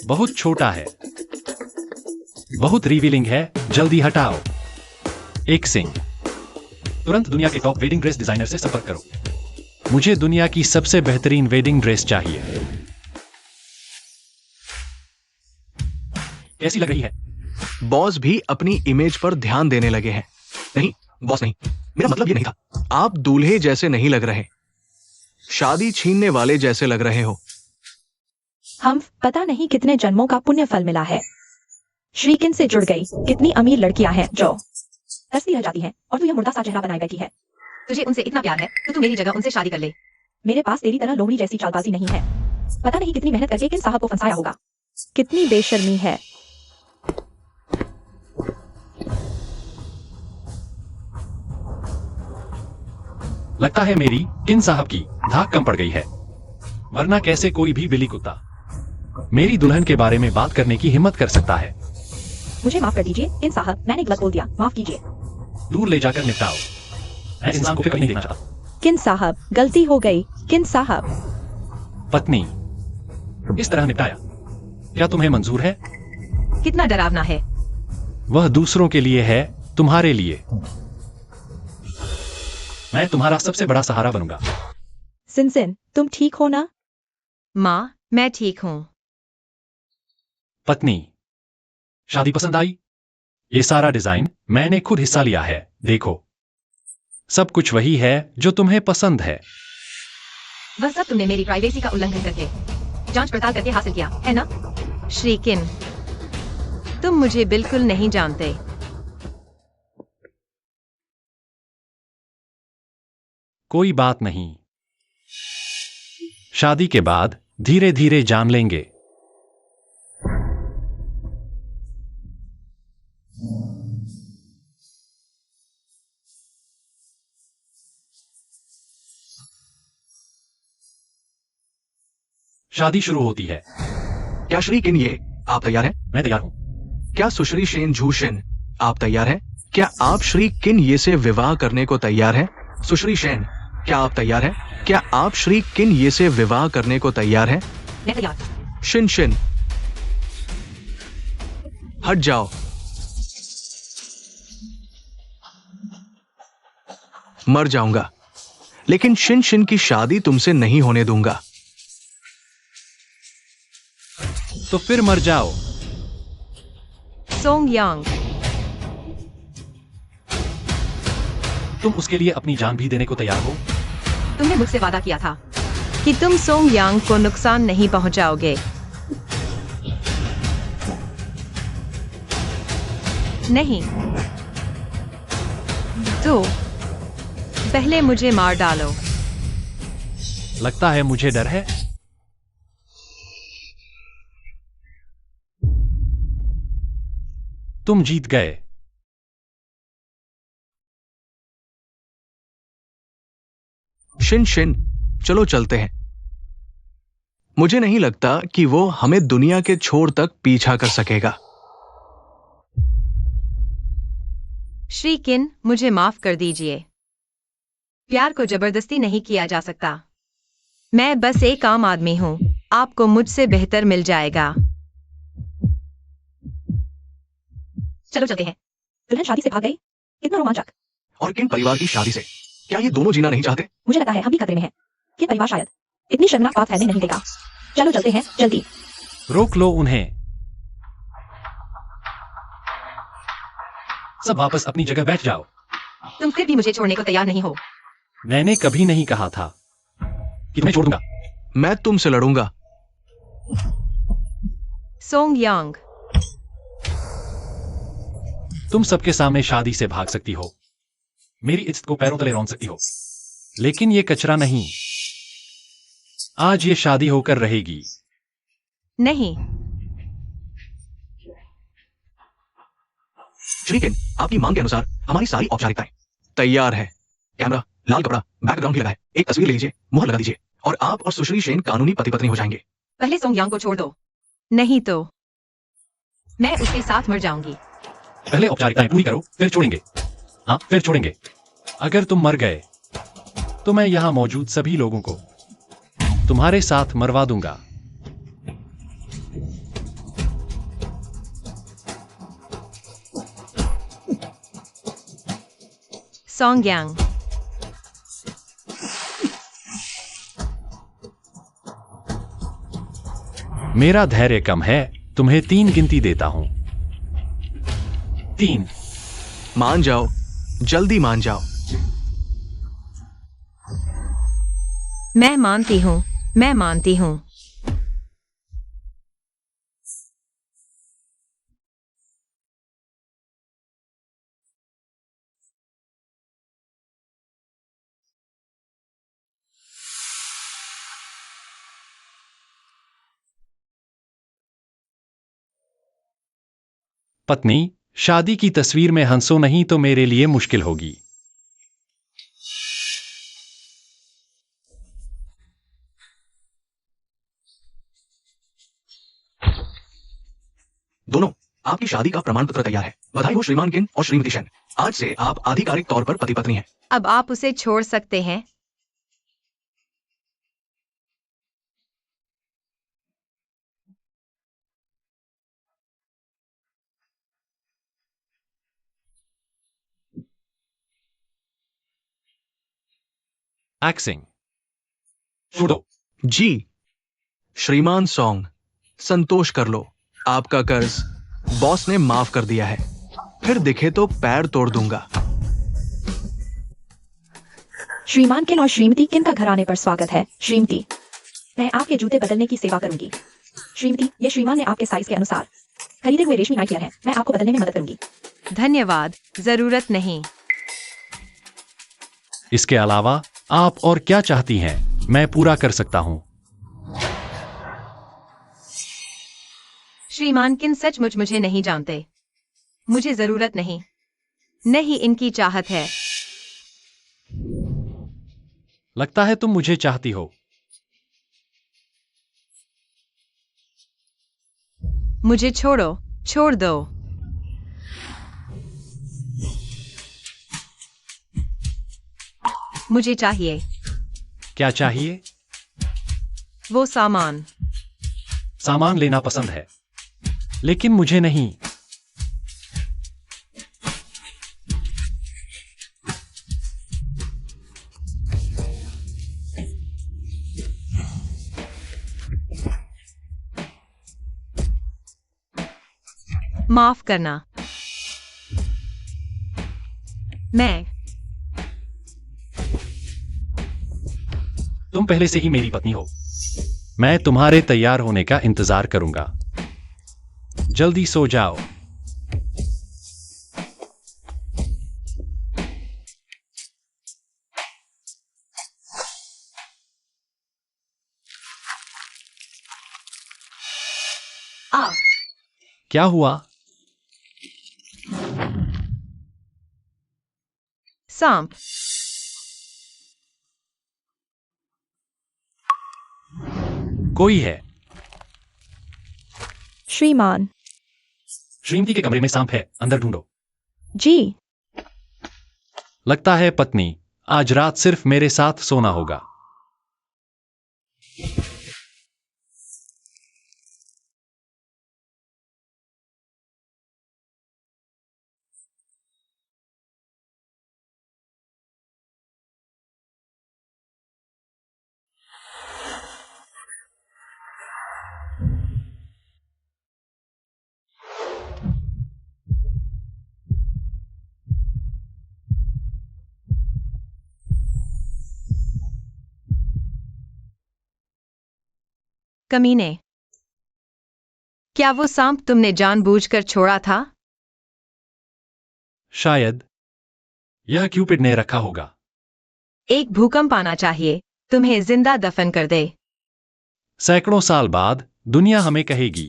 Speaker 4: बहुत छोटा है, बहुत रिवीलिंग है। जल्दी हटाओ। एक सिंह। तुरंत दुनिया के टॉप वेडिंग ड्रेस डिजाइनर से संपर्क करो। मुझे दुनिया की सबसे बेहतरीन वेडिंग ड्रेस चाहिए। कैसी लग रही है?
Speaker 2: बॉस भी अपनी इमेज पर ध्यान देने लगे हैं। नहीं बॉस, नहीं, मेरा मतलब ये नहीं था। आप दूल्हे जैसे नहीं लग रहे, शादी छीनने वाले जैसे लग रहे हो।
Speaker 1: हम पता नहीं कितने जन्मों का पुण्य फल मिला है। श्रीकिन से जुड़ गई। कितनी अमीर लड़कियां हैं जो हंसती रह जाती हैं, और तू यह मुर्दा सा चेहरा बनाए बैठी है।
Speaker 3: तुझे उनसे इतना प्यार है तो तू मेरी जगह उनसे शादी कर ले।
Speaker 1: मेरे पास तेरी तरह लोमड़ी जैसी चालबाजी नहीं है। पता नहीं कितनी मेहनत करके किन साहब को फंसाया होगा। कितनी बेशर्मी है।
Speaker 4: लगता है मेरी किन साहब की धाक कम पड़ गई है, वरना कैसे कोई भी बिली कुत्ता मेरी दुल्हन के बारे में बात करने की हिम्मत कर सकता है।
Speaker 1: मुझे माफ कर दीजिए किन साहब, मैंने गलत बोल दिया, माफ कीजिए।
Speaker 4: दूर ले जाकर निपटाओ। मैं इस इंसान को फिर कहीं नहीं देखना चाहता।
Speaker 1: किन साहब, गलती हो गई। किन साहब।
Speaker 4: पत्नी, इस तरह निपटाया क्या तुम्हें मंजूर है?
Speaker 3: कितना डरावना है।
Speaker 4: वह दूसरों के लिए है, तुम्हारे लिए मैं तुम्हारा सबसे बड़ा सहारा बनूंगा।
Speaker 1: सिनसिन, तुम ठीक हो ना?
Speaker 3: माँ, मैं ठीक हूँ।
Speaker 4: पत्नी, शादी पसंद आई? ये सारा डिजाइन मैंने खुद हिस्सा लिया है। देखो, सब कुछ वही है जो तुम्हें पसंद है।
Speaker 3: वह सब तुमने मेरी प्राइवेसी का उल्लंघन करके, जांच पड़ताल करके हासिल किया है ना? श्रीकिन, तुम मुझे बिल्कुल नहीं जानते।
Speaker 4: कोई बात नहीं। शादी के बाद धीरे धीरे जान लेंगे। शादी शुरू होती है।
Speaker 2: क्या श्री किन ये आप तैयार हैं?
Speaker 4: मैं तैयार हूं।
Speaker 2: क्या सुश्री शेन झूशिन आप तैयार हैं? क्या आप श्री किन ये से विवाह करने को तैयार हैं? सुश्री शेन, क्या आप तैयार हैं? क्या आप श्री किन ये से विवाह करने को तैयार हैं?
Speaker 1: मैं तैयार।
Speaker 2: शिन शिन, हट जाओ। मर जाऊंगा, लेकिन शिन शिन की शादी तुमसे नहीं होने दूंगा।
Speaker 4: तो फिर मर जाओ।
Speaker 3: सोंग यांग,
Speaker 4: तुम उसके लिए अपनी जान भी देने को तैयार हो?
Speaker 3: तुमने मुझसे वादा किया था कि तुम सोंग यांग को नुकसान नहीं पहुंचाओगे। नहीं तो पहले मुझे मार डालो।
Speaker 4: लगता है मुझे डर है। तुम जीत गए।
Speaker 2: शिन शिन, चलो चलते हैं। मुझे नहीं लगता कि वो हमें दुनिया के छोर तक पीछा कर सकेगा।
Speaker 3: श्री किन, मुझे माफ कर दीजिए। प्यार को जबरदस्ती नहीं किया जा सकता। मैं बस एक आम आदमी हूं। आपको मुझसे बेहतर मिल जाएगा।
Speaker 1: चलो चलते हैं। दुल्हन शादी से भाग गई, कितना रोमांचक।
Speaker 2: और किन परिवार की शादी से? क्या ये दोनों जीना नहीं चाहते?
Speaker 1: मुझे लगता है हम भी खतरे में हैं। ये परिवार शायद इतनी शर्मनाक बात फैलने नहीं देगा। चलो चलते हैं, जल्दी।
Speaker 4: रोक लो उन्हें। सब वापस अपनी जगह बैठ जाओ।
Speaker 3: तुम फिर भी मुझे छोड़ने को तैयार नहीं हो।
Speaker 4: मैंने कभी नहीं कहा था कि मैं छोड़ दूंगा।
Speaker 2: मैं तुमसे लड़ूंगा।
Speaker 3: सोंग यांग,
Speaker 4: तुम सबके सामने शादी से भाग सकती हो, मेरी इज्जत को पैरों तले रौंद सकती हो, लेकिन ये कचरा नहीं। आज ये शादी होकर रहेगी।
Speaker 3: नहीं।
Speaker 2: श्री किन, आपकी मांग के अनुसार हमारी सारी औपचारिकताएं तैयार है। कैमरा, लाल कपड़ा, बैकग्राउंड भी लगा है। एक तस्वीर ले लीजिए, मुहर लगा दीजिए और आप और सुश्री शेन कानूनी पति पत्नी हो जाएंगे।
Speaker 3: पहले सोंग यांग को छोड़ दो, नहीं तो मैं उसके साथ मर जाऊंगी।
Speaker 4: पहले औपचारिकताएं पूरी करो, फिर छोड़ेंगे। हाँ, फिर छोड़ेंगे। अगर तुम मर गए तो मैं यहां मौजूद सभी लोगों को तुम्हारे साथ मरवा दूंगा।
Speaker 3: सोंग यांग,
Speaker 4: मेरा धैर्य कम है, तुम्हें 3 गिनती देता हूं। 3।
Speaker 2: मान जाओ, जल्दी मान जाओ।
Speaker 3: मैं मानती हूं, मैं मानती हूं।
Speaker 4: पत्नी, शादी की तस्वीर में हंसो नहीं तो मेरे लिए मुश्किल होगी।
Speaker 2: दोनों, आपकी शादी का प्रमाण पत्र तैयार है। बधाई हो श्रीमान किन और श्रीमती शेन। आज से आप आधिकारिक तौर पर पति पत्नी हैं।
Speaker 3: अब आप उसे छोड़ सकते हैं।
Speaker 4: एक्सिंग छोड़ो।
Speaker 2: जी श्रीमान सॉन्ग, संतोष कर लो। आपका कर्ज बॉस ने माफ कर दिया है। फिर दिखे तो पैर तोड़ दूंगा।
Speaker 1: श्रीमान किन और श्रीमती किन का घर आने पर स्वागत है। श्रीमती, मैं आपके जूते बदलने की सेवा करूंगी। श्रीमती, ये श्रीमान ने आपके साइज के अनुसार खरीदे हुए रेशमी नाइटियर है। मैं आपको बदलने में मदद करूंगी।
Speaker 3: धन्यवाद, जरूरत नहीं।
Speaker 4: इसके अलावा आप और क्या चाहती हैं, मैं पूरा कर सकता हूं।
Speaker 3: श्रीमान किन सचमुच मुझे नहीं जानते। मुझे जरूरत नहीं, नहीं इनकी चाहत है।
Speaker 4: लगता है तुम मुझे चाहती हो।
Speaker 3: मुझे छोड़ो, छोड़ दो। मुझे चाहिए।
Speaker 4: क्या चाहिए?
Speaker 3: वो सामान।
Speaker 4: सामान लेना पसंद है, लेकिन मुझे नहीं।
Speaker 3: माफ करना। मैं।
Speaker 4: तुम पहले से ही मेरी पत्नी हो। मैं तुम्हारे तैयार होने का इंतजार करूंगा। जल्दी सो जाओ।
Speaker 3: आ,
Speaker 4: क्या हुआ?
Speaker 3: सांप।
Speaker 4: कोई है।
Speaker 1: श्रीमान।
Speaker 4: श्रीमती के कमरे में सांप है, अंदर ढूंढो।
Speaker 1: जी।
Speaker 4: लगता है पत्नी, आज रात सिर्फ मेरे साथ सोना होगा।
Speaker 3: कमीने। क्या वो सांप तुमने जानबूझकर छोड़ा था?
Speaker 4: शायद। यह क्यूपिड ने रखा होगा।
Speaker 3: एक भूकंप आना चाहिए, तुम्हें जिंदा दफन कर दे।
Speaker 4: सैकड़ों साल बाद दुनिया हमें कहेगी।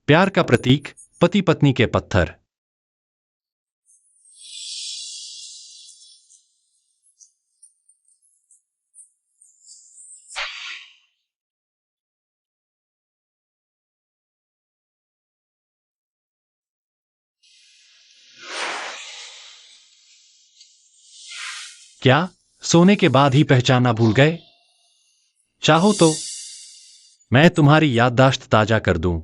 Speaker 4: प्यार का प्रतीक, पति पत्नी के पत्थर। क्या सोने के बाद ही पहचानना भूल गए? चाहो तो मैं तुम्हारी याददाश्त ताजा कर दूं।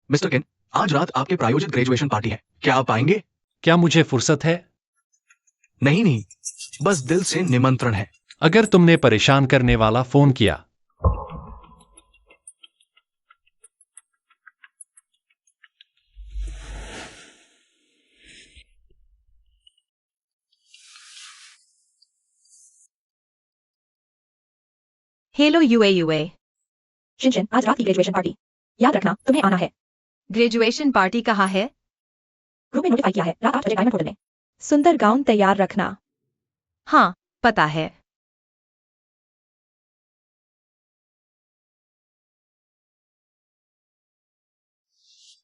Speaker 2: मिस्टर किन, आज रात आपके प्रायोजित ग्रेजुएशन पार्टी है, क्या आप आएंगे?
Speaker 4: क्या मुझे फुर्सत है?
Speaker 2: नहीं नहीं, बस दिल से निमंत्रण है।
Speaker 4: अगर तुमने परेशान करने वाला फोन किया।
Speaker 3: Hello UA.
Speaker 1: शिनशिन, आज रात की ग्रेजुएशन पार्टी, याद रखना तुम्हें आना है।
Speaker 3: ग्रेजुएशन पार्टी कहाँ है?
Speaker 1: ग्रुप में नोटिफाई किया है, रात 8 बजे डायमंड होटल में। सुंदर गाउन तैयार रखना।
Speaker 3: हाँ, पता है।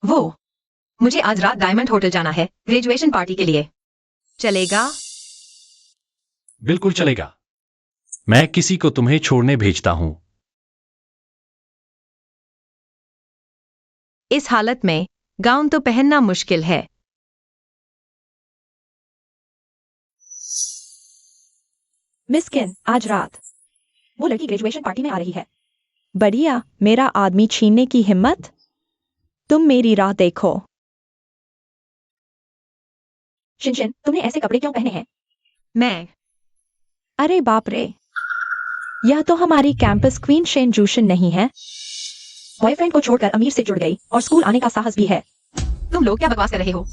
Speaker 3: वो, मुझे आज रात डायमंड होटल जाना है ग्रेजुएशन पार्टी के लिए। चलेगा?
Speaker 4: बिल्कुल चलेगा। मैं किसी को तुम्हें छोड़ने भेजता हूं।
Speaker 3: इस हालत में गाउन तो पहनना मुश्किल है।
Speaker 1: मिस किन, आज रात वो लड़की ग्रेजुएशन पार्टी में आ रही है। बढ़िया, मेरा आदमी छीनने की हिम्मत? तुम मेरी राह देखो। शिनशिन, तुमने ऐसे कपड़े क्यों पहने हैं?
Speaker 3: मैं।
Speaker 1: अरे बाप रे, यह तो हमारी कैंपस क्वीन शेन जूशन नहीं है। बॉयफ्रेंड को छोड़कर अमीर से जुड़ गई और स्कूल आने का साहस भी है।
Speaker 3: तुम लोग क्या बकवास कर रहे हो?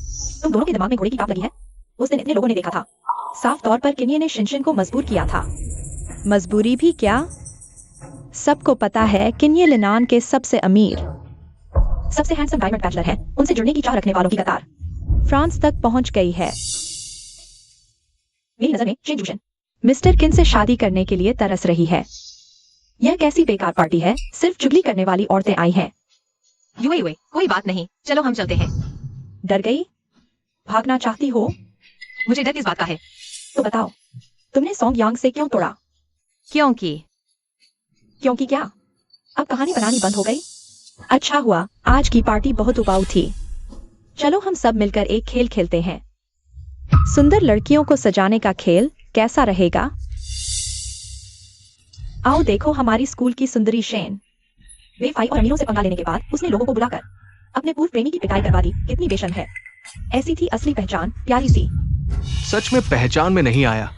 Speaker 1: तुम दोनों के दिमाग में घोड़े की टाप लगी है। उस दिन इतने लोगों ने देखा था। साफ तौर पर किन्ये ने शिनशिन को मजबूर किया था। मजबूरी भी क्या? सबको पता है किन्ये लिनान के सबसे अमीर, सबसे हैंडसम डायमंड बैचलर है। उनसे जुड़ने की चाह रखने वालों की कतार फ्रांस तक पहुंच गई है। मेरी नजर में शेन जूशन, मिस्टर किन से शादी करने के लिए तरस रही है। यह कैसी बेकार पार्टी है, सिर्फ चुगली करने वाली औरतें आई हैं।
Speaker 3: युए कोई बात नहीं, चलो हम चलते हैं।
Speaker 1: डर गई? भागना चाहती हो?
Speaker 3: मुझे डर किस बात का है?
Speaker 1: तो बताओ, तुमने सॉन्ग यांग से क्यों तोड़ा?
Speaker 3: क्योंकि
Speaker 1: क्या अब कहानी बनानी बंद हो गई? अच्छा हुआ, आज की पार्टी बहुत उबाऊ थी। चलो हम सब मिलकर एक खेल खेलते हैं। सुंदर लड़कियों को सजाने का खेल कैसा रहेगा? आओ देखो हमारी स्कूल की सुंदरी शेन। बेवफाई और अमीरों से पंगा लेने के बाद उसने लोगों को बुलाकर अपने पूर्व प्रेमी की पिटाई करवा दी। कितनी बेशर्म है। ऐसी थी असली पहचान, प्यारी सी।
Speaker 2: सच में पहचान में नहीं आया।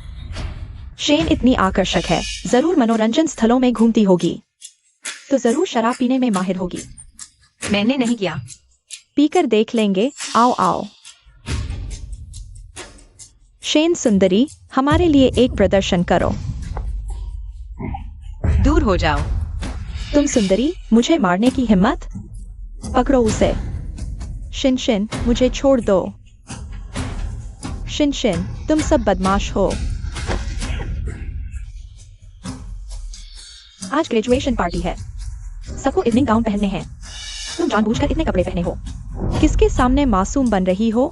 Speaker 1: शेन इतनी आकर्षक है, जरूर मनोरंजन स्थलों में घूमती होगी, तो जरूर शराब पीने में माहिर होगी।
Speaker 3: मैंने नहीं किया।
Speaker 1: पीकर देख लेंगे। आओ आओ। शेन सुंदरी, हमारे लिए एक प्रदर्शन करो।
Speaker 3: दूर हो जाओ।
Speaker 1: तुम सुंदरी, मुझे मारने की हिम्मत? पकड़ो उसे। शिन शिन, मुझे छोड़ दो। शिन शिन, तुम सब बदमाश हो। आज ग्रेजुएशन पार्टी है, सबको इवनिंग गाउन पहनने हैं। तुम जानबूझकर इतने कपड़े पहने हो। किसके सामने मासूम बन रही हो?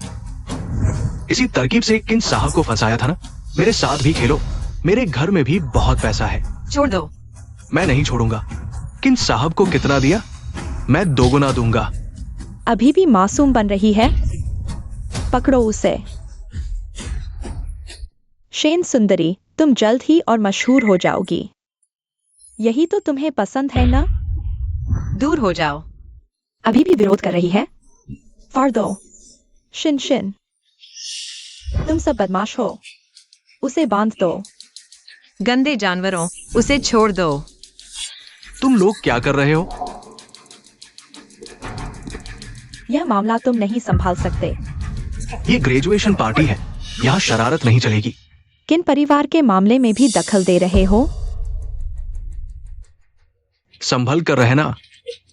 Speaker 2: इसी तरकीब से किन साहब को फंसाया था ना। मेरे साथ भी खेलो, मेरे घर में भी बहुत पैसा है।
Speaker 3: छोड़ दो।
Speaker 2: मैं नहीं छोड़ूंगा। किन साहब को कितना दिया? मैं दोगुना दूंगा।
Speaker 1: अभी भी मासूम बन रही है, पकड़ो उसे। शेन सुंदरी, तुम जल्द ही और मशहूर हो जाओगी। यही तो तुम्हें पसंद है ना?
Speaker 3: दूर हो जाओ।
Speaker 1: अभी भी विरोध कर रही है? फाड़ दो। शिन शिन, तुम सब बदमाश हो, उसे बांध दो।
Speaker 3: गंदे जानवरों, उसे छोड़ दो।
Speaker 2: तुम लोग क्या कर रहे हो?
Speaker 1: यह मामला तुम नहीं संभाल सकते।
Speaker 2: ये ग्रेजुएशन पार्टी है, यहाँ शरारत नहीं चलेगी।
Speaker 1: किन परिवार के मामले में भी दखल दे रहे हो?
Speaker 2: संभल कर रहना,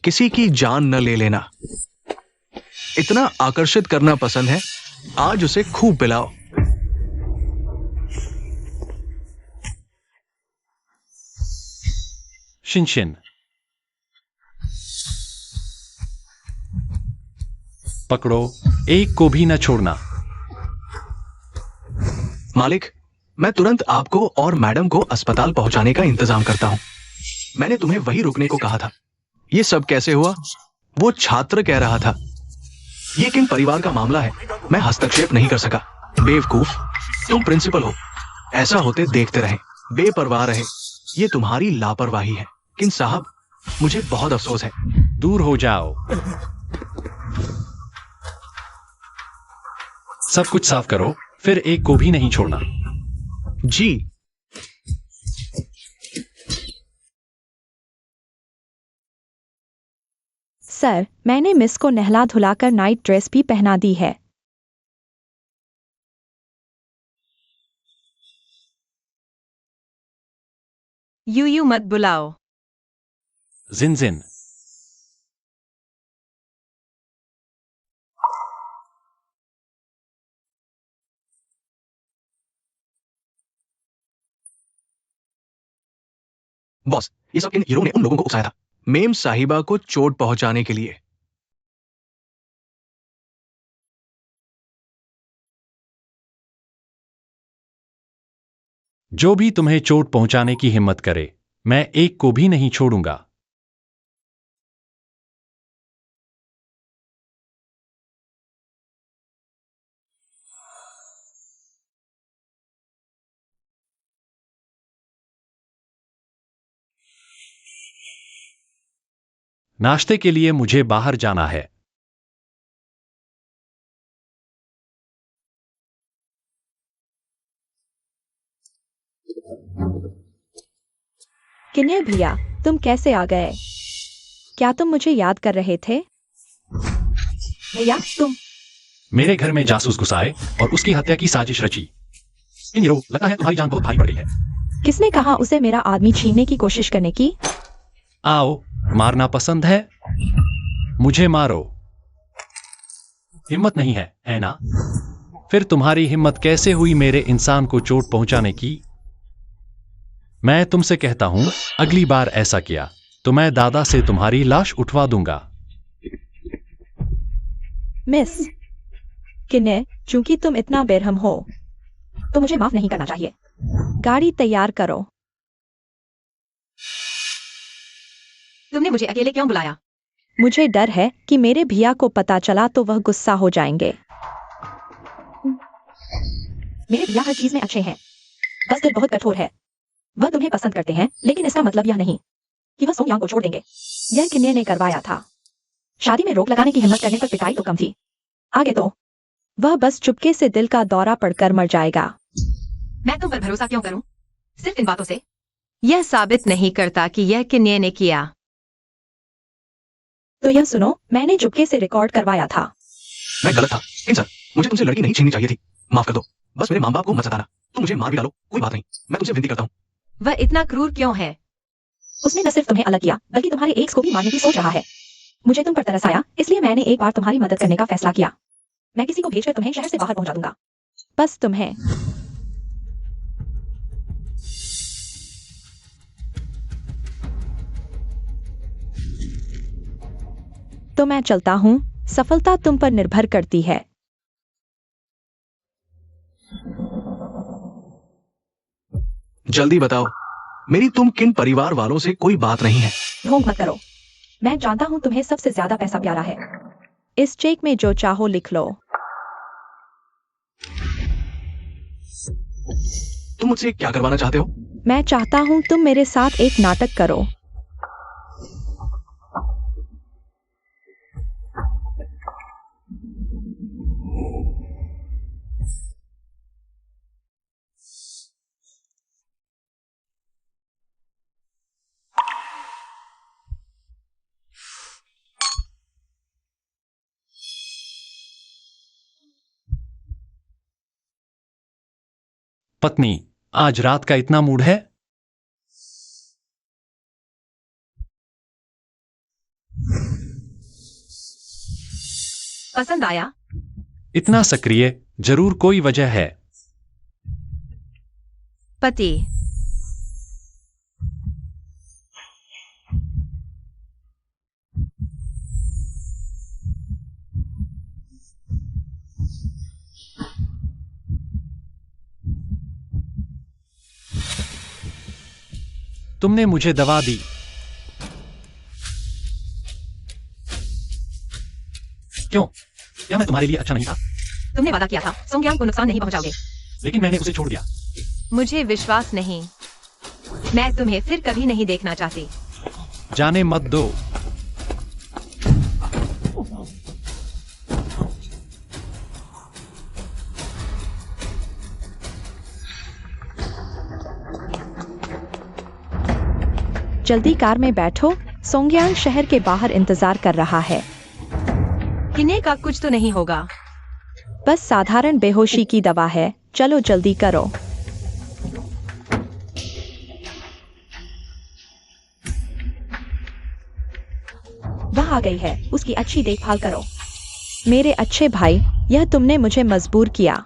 Speaker 2: किसी की जान न ले लेना। इतना आकर्षित करना पसंद है, आज उसे खूब पिलाओ।
Speaker 4: शिनशिन, पकड़ो, एक को भी न छोड़ना।
Speaker 2: मालिक, मैं तुरंत आपको और मैडम को अस्पताल पहुंचाने का इंतजाम करता हूं। मैंने तुम्हें वहीं रुकने को कहा था। ये सब कैसे हुआ? वो छात्र कह रहा था। ये किन परिवार का मामला है, मैं हस्तक्षेप नहीं कर सका। बेवकूफ, तुम प्रिंसिपल हो, ऐसा होते देखते रहे, बेपरवाह रहे। ये तुम्हारी लापरवाही है। किन साहब, मुझे बहुत अफसोस है।
Speaker 4: दूर हो जाओ। सब कुछ साफ करो, फिर एक को भी नहीं छोड़ना।
Speaker 2: जी।
Speaker 1: सर, मैंने मिस को नहला धुलाकर नाइट ड्रेस भी पहना दी है।
Speaker 3: यू मत बुलाओ।
Speaker 4: जिन,
Speaker 2: बॉस, ये सब इन हीरो ने उन लोगों को उकसाया था, मेम साहिबा को चोट पहुंचाने के लिए।
Speaker 4: जो भी तुम्हें चोट पहुंचाने की हिम्मत करे, मैं एक को भी नहीं छोड़ूंगा। नाश्ते के लिए मुझे बाहर जाना है।
Speaker 1: किन्ने भैया, तुम कैसे आ गए? क्या तुम मुझे याद कर रहे थे? भैया, तुम
Speaker 4: मेरे घर में जासूस घुसाए और उसकी हत्या की साजिश रची। इन हीरो, लगता है तुम्हारी जान बहुत भारी पड़ गई है।
Speaker 1: किसने कहा उसे मेरा आदमी छीनने की कोशिश करने की?
Speaker 4: आओ, मारना पसंद है? मुझे मारो। हिम्मत नहीं है ना? फिर तुम्हारी हिम्मत कैसे हुई मेरे इंसान को चोट पहुंचाने की? मैं तुमसे कहता हूं, अगली बार ऐसा किया तो मैं दादा से तुम्हारी लाश उठवा दूंगा।
Speaker 1: मिस किन्ने, चूंकि तुम इतना बेरहम हो तो मुझे माफ नहीं करना चाहिए। गाड़ी तैयार करो।
Speaker 3: तुमने मुझे अकेले क्यों बुलाया?
Speaker 1: मुझे डर है कि मेरे भैया को पता चला तो वह गुस्सा हो जाएंगे। मेरे भैया हर चीज में अच्छे हैं, बस दिल बहुत कठोर है। वह तुम्हें पसंद करते हैं, लेकिन इसका मतलब यह नहीं कि वह सोंग यांग को छोड़ देंगे। यह किन्ने ने करवाया था। शादी में रोक लगाने की हिम्मत करने पर पिटाई तो कम थी, आगे तो वह बस चुपके से दिल का दौरा पड़कर मर जाएगा।
Speaker 3: मैं तुम पर भरोसा क्यों करूं? सिर्फ इन बातों से यह साबित नहीं करता कि यह किन्ने ने किया।
Speaker 1: तो यह सुनो, मैंने चुपके से रिकॉर्ड करवाया था।
Speaker 2: मैं गलत था इंसान, मुझे तुमसे लड़की नहीं छीननी चाहिए थी। माफ कर दो, बस मेरे माँ बाप को मत सताना। तुम मुझे मार भी डालो, कोई बात नहीं, मैं तुमसे विनती करता हूँ।
Speaker 3: वह इतना क्रूर क्यों है?
Speaker 1: उसने न सिर्फ तुम्हें अलग किया बल्कि तुम्हारे एक्स को भी मारने की सोच रहा है। मुझे तुम पर तरस आया, इसलिए मैंने एक बार तुम्हारी मदद करने का फैसला किया। मैं किसी को भेजकर तुम्हें शहर से बाहर पहुंचा दूंगा, बस तुम्हें। तो मैं चलता हूं, सफलता तुम पर निर्भर करती है।
Speaker 2: जल्दी बताओ, मेरी तुम किन परिवार वालों से कोई बात नहीं है?
Speaker 1: ढोंग मत करो, मैं जानता हूं तुम्हें सबसे ज्यादा पैसा प्यारा है। इस चेक में जो चाहो लिख लो।
Speaker 2: तुम मुझसे क्या करवाना चाहते हो?
Speaker 1: मैं चाहता हूं तुम मेरे साथ एक नाटक करो।
Speaker 4: पत्नी, आज रात का इतना मूड है?
Speaker 3: पसंद आया?
Speaker 4: इतना सक्रिय, जरूर कोई वजह है।
Speaker 3: पति,
Speaker 4: तुमने मुझे दवा दी। क्यों? क्या मैं तुम्हारे लिए अच्छा नहीं था?
Speaker 3: तुमने वादा किया था सोंग यांग को नुकसान नहीं पहुंचाओगे।
Speaker 4: लेकिन मैंने उसे छोड़ दिया।
Speaker 3: मुझे विश्वास नहीं। मैं तुम्हें फिर कभी नहीं देखना चाहती।
Speaker 4: जाने मत दो।
Speaker 1: जल्दी कार में बैठो, सोंग यांग शहर के बाहर इंतजार कर रहा है।
Speaker 3: किन्ने का कुछ तो नहीं होगा।
Speaker 1: बस साधारण बेहोशी की दवा है, चलो जल्दी करो। वह आ गई है, उसकी अच्छी देखभाल करो। मेरे अच्छे भाई, यह तुमने मुझे मजबूर किया।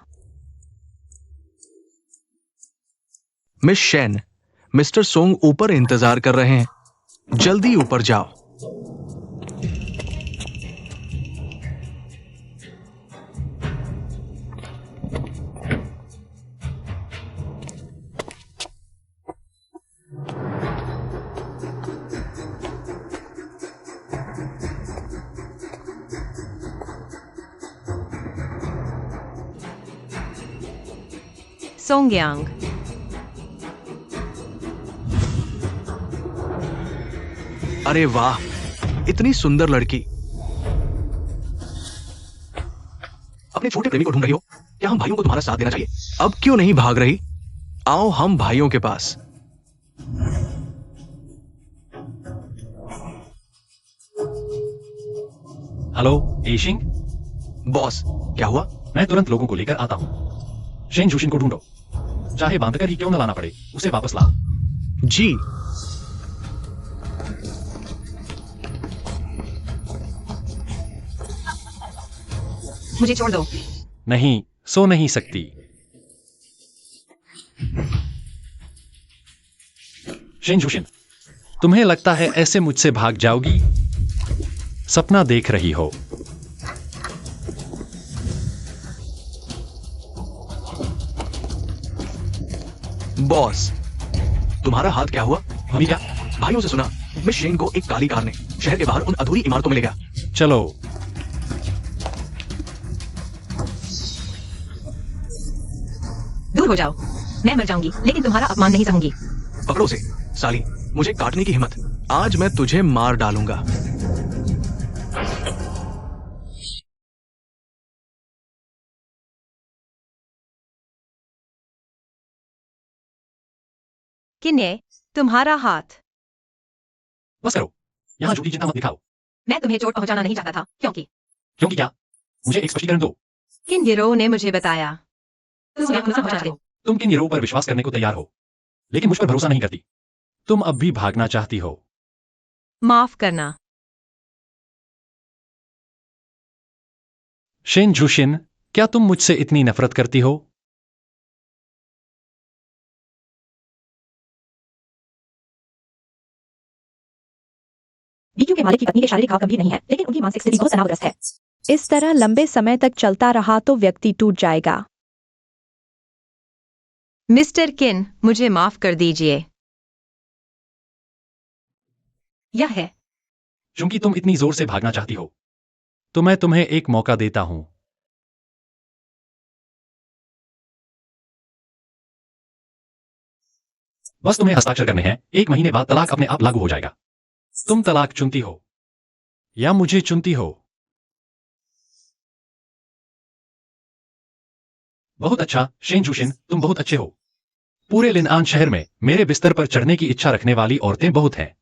Speaker 2: मिस शेन, मिस्टर सोंग ऊपर इंतजार कर रहे हैं, जल्दी ऊपर जाओ।
Speaker 3: सोंग यांग,
Speaker 2: अरे वाह, इतनी सुंदर लड़की। अपने छोटे प्रेमी को ढूंढ रही हो? क्या हम भाइयों को तुम्हारा साथ देना चाहिए? अब क्यों नहीं भाग रही? आओ हम भाइयों के पास।
Speaker 4: हेलो एशिंग।
Speaker 2: बॉस, क्या हुआ?
Speaker 4: मैं तुरंत लोगों को लेकर आता हूं। शेन जूशिन को ढूंढो, चाहे बांधकर ही क्यों न लाना पड़े, उसे वापस लाओ।
Speaker 2: जी।
Speaker 3: मुझे छोड़ दो।
Speaker 4: नहीं, सो नहीं सकती। शेन झूशिन, तुम्हें लगता है ऐसे मुझसे भाग जाओगी? सपना देख रही हो।
Speaker 2: बॉस, तुम्हारा हाथ क्या हुआ?
Speaker 4: अभी क्या?
Speaker 2: भाइयों से सुना, मिस शेन को एक काली कार ने शहर के बाहर उन अधूरी इमारतों में ले गया।
Speaker 4: चलो।
Speaker 3: दूर हो जाओ। मैं मर जाऊंगी लेकिन तुम्हारा अपमान नहीं सहूंगी।
Speaker 2: पकड़ो उसे, साली, मुझे काटने की हिम्मत। आज मैं तुझे मार डालूंगा।
Speaker 3: किन्ने, तुम्हारा हाथ।
Speaker 4: बस करो, यहां झूठी चिंता मत दिखाओ।
Speaker 3: मैं तुम्हें चोट पहुंचाना नहीं चाहता था, क्योंकि
Speaker 4: क्या? मुझे एक स्पष्टीकरण दो।
Speaker 3: किन गिरोह ने मुझे बताया तुम यहाँ नुकसान पहुंचाते हो।
Speaker 4: तुम किन गिरोह पर विश्वास करने को तैयार हो, लेकिन मुझ पर भरोसा नहीं करती। तुम अब भी भागना चाहती हो।
Speaker 3: माफ करना।
Speaker 4: शेन झूशिन, क्या तुम मुझसे इतनी नफरत करती हो?
Speaker 1: बीक्यू के मालिक की पत्नी के शारीरिक घाव गंभीर नहीं है, लेकिन उनकी मानसिक स्थिति बहुत तनावग्रस्त है।
Speaker 5: इस तरह लंबे समय तक चलता रहा तो व्यक्ति टूट जाएगा।
Speaker 3: मिस्टर किन, मुझे माफ कर दीजिए। यह है।
Speaker 4: क्योंकि तुम इतनी जोर से भागना चाहती हो, तो मैं तुम्हें एक मौका देता हूं। बस तुम्हें हस्ताक्षर करने हैं। 1 महीने बाद तलाक अपने आप लागू हो जाएगा। तुम तलाक चुनती हो या मुझे चुनती हो? बहुत अच्छा शेन झूशिन, तुम बहुत अच्छे हो। पूरे लिनआन शहर में मेरे बिस्तर पर चढ़ने की इच्छा रखने वाली औरतें बहुत हैं।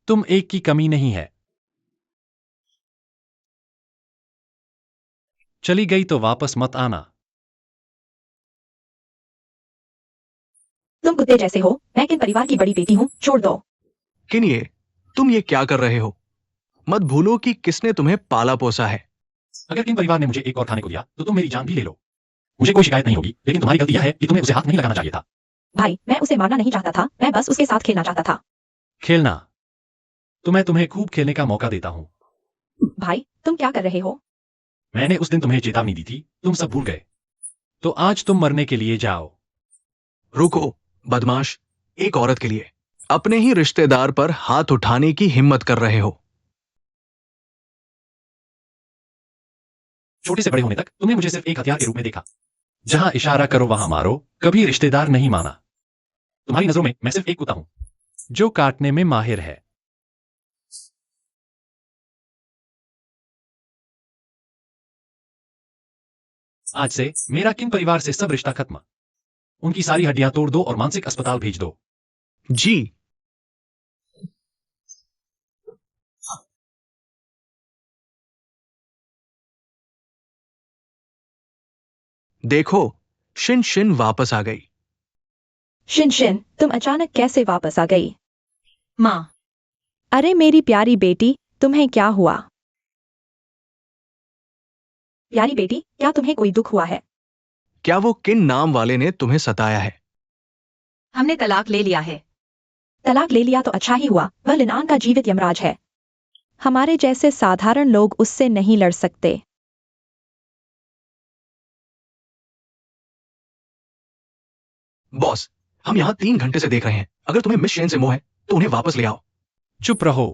Speaker 4: तुम एक की कमी नहीं है। चली गई तो वापस मत आना।
Speaker 1: तुम कुत्ते जैसे हो। मैं किन परिवार की बड़ी बेटी हूँ, छोड़ दो।
Speaker 2: किन, तुम ये क्या कर रहे हो? मत भूलो कि किसने तुम्हें पाला पोसा है।
Speaker 4: अगर किन परिवार ने मुझे एक और खाने को दिया तो तुम मेरी जान भी ले लो। मुझे कोई शिकायत नहीं होगी, लेकिन तुम्हारी गलती यह है कि तुम्हें उसे हाथ नहीं लगाना चाहिए था।
Speaker 1: भाई, मैं उसे मारना नहीं चाहता था, मैं बस उसके साथ खेलना चाहता था।
Speaker 4: खेलना? तो मैं तुम्हें खूब खेलने का मौका देता हूं।
Speaker 1: भाई, तुम क्या कर रहे हो?
Speaker 4: मैंने उस दिन तुम्हें चेतावनी दी थी, तुम सब भूल गए। तो आज तुम मरने के लिए जाओ।
Speaker 2: रुको, बदमाश, एक औरत के लिए अपने ही रिश्तेदार पर हाथ उठाने की हिम्मत कर रहे हो।
Speaker 4: छोटे से बड़े होने तक तुमने मुझे सिर्फ एक हथियार के रूप में देखा। जहां इशारा करो वहां मारो, कभी रिश्तेदार नहीं माना। तुम्हारी नजरों में मैं सिर्फ एक कुत्ता हूं जो काटने में माहिर है। आज से मेरा किन परिवार से सब रिश्ता खत्म। उनकी सारी हड्डियां तोड़ दो और मानसिक अस्पताल भेज दो।
Speaker 2: जी। देखो, शिन शिन वापस आ गई।
Speaker 1: शिन शिन, तुम अचानक कैसे वापस आ गई?
Speaker 3: माँ,
Speaker 5: अरे मेरी प्यारी बेटी, तुम्हें क्या हुआ?
Speaker 1: प्यारी बेटी, क्या तुम्हें कोई दुख हुआ है?
Speaker 2: क्या वो किन नाम वाले ने तुम्हें सताया है?
Speaker 3: हमने तलाक ले लिया है।
Speaker 1: तलाक ले लिया तो अच्छा ही हुआ, वह लिनान का जीवित यमराज है।
Speaker 5: हमारे जैसे साधारण लोग उससे नहीं लड़ सकते।
Speaker 2: बॉस, हम यहां 3 घंटे से देख रहे हैं। अगर तुम्हें मिस शेन से मोह है तो उन्हें वापस ले आओ।
Speaker 4: चुप रहो।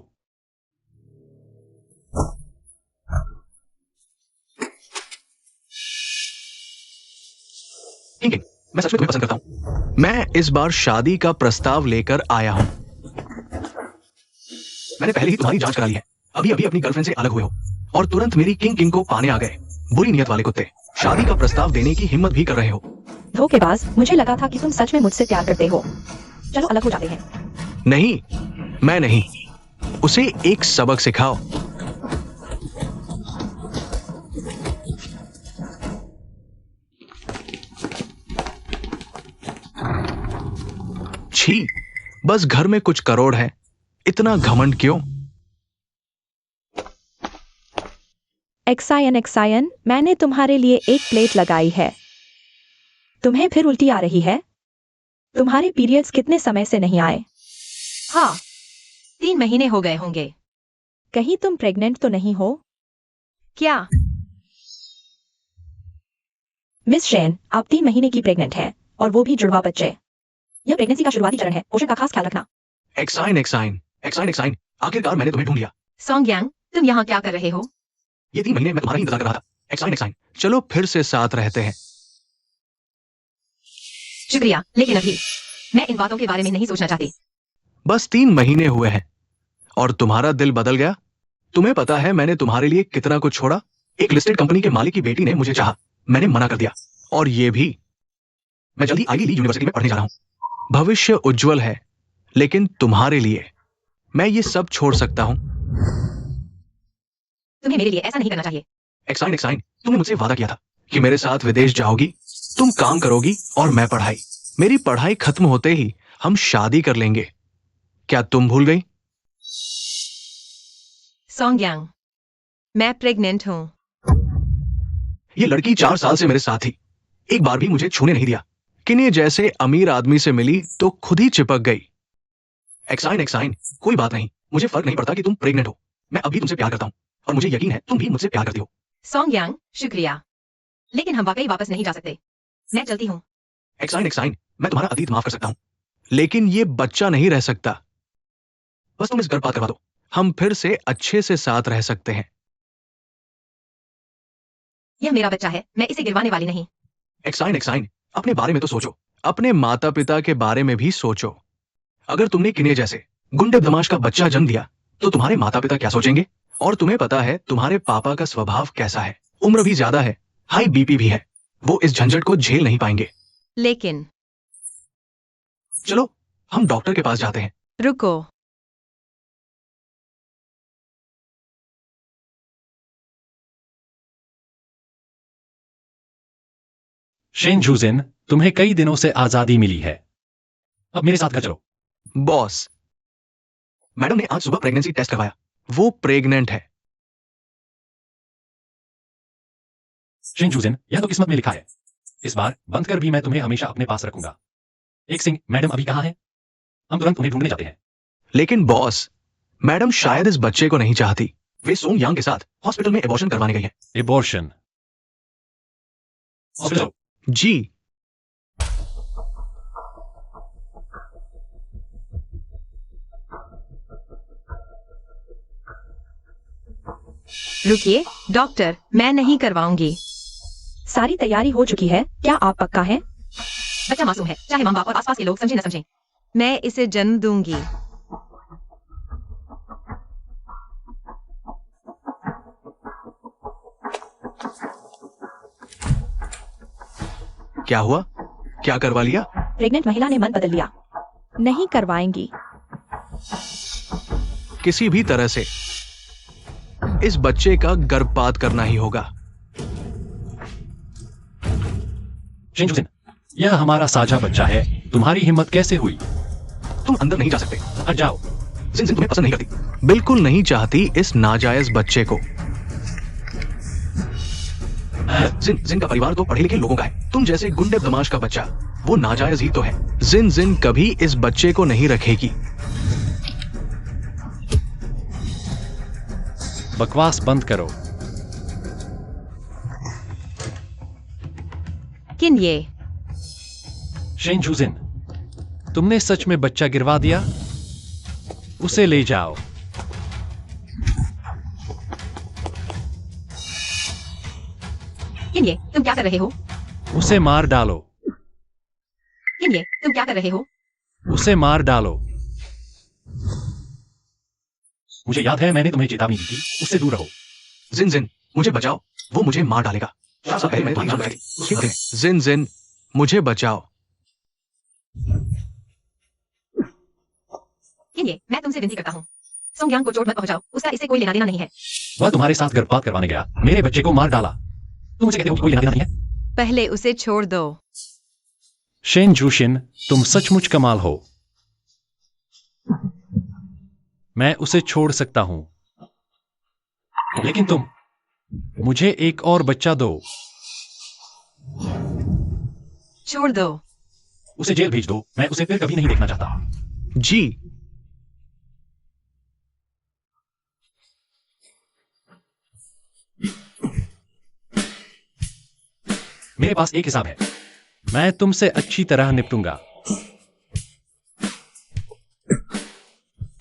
Speaker 2: किंग, मैं सच में तुम्हें पसंद करता हूं। मैं इस बार शादी का प्रस्ताव लेकर आया हूं। मैंने पहले ही तुम्हारी जांच करा ली है। अभी अभी अपनी गर्लफ्रेंड से अलग हुए हो और तुरंत मेरी किंग को पाने आ गए। बुरी नियत वाले कुत्ते, शादी का प्रस्ताव देने की हिम्मत भी कर रहे हो।
Speaker 1: धोखेबाज, मुझे लगा था कि तुम सच में मुझसे प्यार करते हो। चलो अलग हो जाते हैं।
Speaker 2: नहीं, मैं नहीं। उसे एक सबक सिखाओ। छी, बस घर में कुछ करोड़ है, इतना घमंड क्यों?
Speaker 5: एक्सायन, मैंने तुम्हारे लिए एक प्लेट लगाई है।
Speaker 1: तुम्हें फिर उल्टी आ रही है? तुम्हारे पीरियड्स कितने समय से नहीं आए?
Speaker 3: हाँ, 3 महीने हो गए होंगे।
Speaker 5: कहीं तुम प्रेग्नेंट तो नहीं हो?
Speaker 3: क्या?
Speaker 1: मिस शेन, आप 3 महीने की प्रेग्नेंट हैं और वो भी जुड़वा बच्चे। यह प्रेगनेंसी का शुरुआती चरण है, पोषण का खास ख्याल रखना।
Speaker 2: एक्साइन एक्साइन एक्साइन एक्साइन, आखिरकार मैंने तुम्हें ढूंढ लिया।
Speaker 3: सोंगयांग, तुम यहाँ क्या कर रहे हो?
Speaker 2: ये 3 महीने मैं तुम्हारा ही इंतजार कर रहा था। एक्साइन एक्साइन, चलो फिर से साथ रहते हैं।
Speaker 3: शुक्रिया, लेकिन अभी मैं इन बातों के बारे में नहीं सोचना चाहती।
Speaker 2: बस 3 महीने हुए हैं और तुम्हारा दिल बदल गया। तुम्हें पता है मैंने तुम्हारे लिए कितना कुछ छोड़ा। एक लिस्टेड कंपनी के मालिक की बेटी ने मुझे चाहा, मैंने मना कर दिया। और ये भी, मैं जल्दी आईवी ली यूनिवर्सिटी में पढ़ने जा रहा हूं। भविष्य उज्जवल है, लेकिन तुम्हारे लिए मैं ये सब छोड़ सकता हूं।
Speaker 3: तुम्हें मेरे लिए ऐसा नहीं करना चाहिए।
Speaker 2: एक्साइन एक्साइन, तुमने मुझसे वादा किया था कि मेरे साथ विदेश जाओगी, तुम काम करोगी और मैं पढ़ाई। मेरी पढ़ाई खत्म होते ही हम शादी कर लेंगे। क्या तुम भूल गई?
Speaker 3: सोंगयांग, मैं प्रेग्नेंट हूँ।
Speaker 2: ये लड़की 4 साल से मेरे साथ थी, एक बार भी मुझे छूने नहीं दिया। किन्हीं जैसे अमीर आदमी से मिली तो खुद ही चिपक गई। एक्साइन एक्साइन, कोई बात नहीं, मुझे फर्क नहीं पड़ता कि तुम प्रेग्नेंट हो। मैं अब भी तुमसे प्यार करता हूं और मुझे यकीन है तुम भी मुझसे प्यार करती हो।
Speaker 3: सोंगयांग, शुक्रिया, लेकिन हम वाकई वापस नहीं जा सकते। मैं चलती हूँ।
Speaker 2: एक्साइन एक्साइन, मैं तुम्हारा अतीत माफ कर सकता हूं, लेकिन ये बच्चा नहीं रह सकता। बस तुम इस गर्भपात करवा दो, हम फिर से अच्छे से साथ रह सकते हैं।
Speaker 3: यह मेरा बच्चा है, मैं इसे गिरवाने वाली नहीं।
Speaker 2: एक्साइन एक्साइन, अपने बारे में तो सोचो, अपने माता पिता के बारे में भी सोचो। अगर तुमने किन्हे जैसे गुंडे बदमाश का बच्चा जन्म दिया तो तुम्हारे माता पिता क्या सोचेंगे? और तुम्हें पता है तुम्हारे पापा का स्वभाव कैसा है, उम्र भी ज्यादा है, हाई बीपी भी है, वो इस झंझट को झेल नहीं पाएंगे।
Speaker 3: लेकिन
Speaker 2: चलो हम डॉक्टर के पास जाते हैं।
Speaker 3: रुको,
Speaker 4: शेन झूजिन, तुम्हें कई दिनों से आजादी मिली है। अब मेरे साथ घर चलो।
Speaker 2: बॉस, मैडम ने आज सुबह प्रेगनेंसी टेस्ट करवाया, वो प्रेग्नेंट है।
Speaker 4: शेन झूजिन, यह तो किस्मत में लिखा है। इस बार बंद कर भी मैं तुम्हें हमेशा अपने पास रखूंगा। एक सिंह, मैडम अभी कहाँ है? हम तुरंत उन्हें ढूंढने जाते हैं।
Speaker 2: लेकिन बॉस, मैडम शायद इस बच्चे को नहीं चाहती। वे सोंग यांग के साथ हॉस्पिटल में एबॉर्शन करवाने गई है।
Speaker 4: एबॉर्शन? हॉस्पिटल?
Speaker 2: जी।
Speaker 3: रुकिए डॉक्टर, मैं नहीं करवाऊंगी।
Speaker 1: सारी तैयारी हो चुकी है, क्या आप पक्का हैं?
Speaker 3: बच्चा मासूम है, चाहे माँ बाप और आसपास के लोग समझे न समझे। मैं इसे जन्म दूंगी।
Speaker 2: क्या हुआ? क्या करवा लिया?
Speaker 1: प्रेग्नेंट महिला ने मन बदल लिया।
Speaker 5: नहीं करवाएंगी।
Speaker 2: किसी भी तरह से इस बच्चे का गर्भपात करना ही होगा।
Speaker 4: शेन झूजिन, यह हमारा साझा बच्चा है। तुम्हारी हिम्मत कैसे हुई?
Speaker 2: तुम अंदर नहीं जा सकते।
Speaker 4: हट जाओ।
Speaker 2: जिन जिन तुम्हें पसंद नहीं करती, बिल्कुल नहीं चाहती इस नाजायज बच्चे को। जिन जिन का परिवार तो पढ़े लिखे लोगों का है, तुम जैसे गुंडे बदमाश का बच्चा वो नाजायज ही तो है। जिन जिन कभी इस बच्चे को नहीं रखेगी।
Speaker 4: बकवास बंद करो।
Speaker 3: किन ये?
Speaker 4: शेन झूजिन, तुमने सच में बच्चा गिरवा दिया? उसे ले जाओ।
Speaker 3: किन ये? तुम क्या कर रहे हो?
Speaker 4: उसे मार डालो।
Speaker 3: किन ये? तुम क्या कर रहे हो?
Speaker 4: उसे मार डालो। मुझे याद है मैंने तुम्हें चेतावनी दी थी, उससे दूर रहो।
Speaker 2: जिन जिन, मुझे बचाओ, वो मुझे मार डालेगा। 4 साल पहले मैंने तुम्हारी जान बचाई थी, उसकी बातें हैं। जिन जिन, मुझे बचाओ।
Speaker 3: किन ये? मैं तुमसे विनती करता हूँ, सोंगयांग को चोट मत पहुंचाओ, उसका इससे कोई लेना देना नहीं है।
Speaker 4: वह तुम्हारे साथ गर्भपात करवाने गया, मेरे बच्चे को मार डाला। तुम मुझे कहते हो कि कोई लेना देना नहीं है?
Speaker 3: पहले उसे छोड़ दो।
Speaker 4: शेन झूशिन, तुम सचमुच कमाल हो। मैं उसे छोड़ सकता हूं, लेकिन तुम मुझे एक और बच्चा दो।
Speaker 3: छोड़ दो।
Speaker 4: उसे जेल भेज दो, मैं उसे फिर कभी नहीं देखना चाहता।
Speaker 2: जी।
Speaker 4: मेरे पास एक हिसाब है। मैं तुमसे अच्छी तरह निपटूंगा।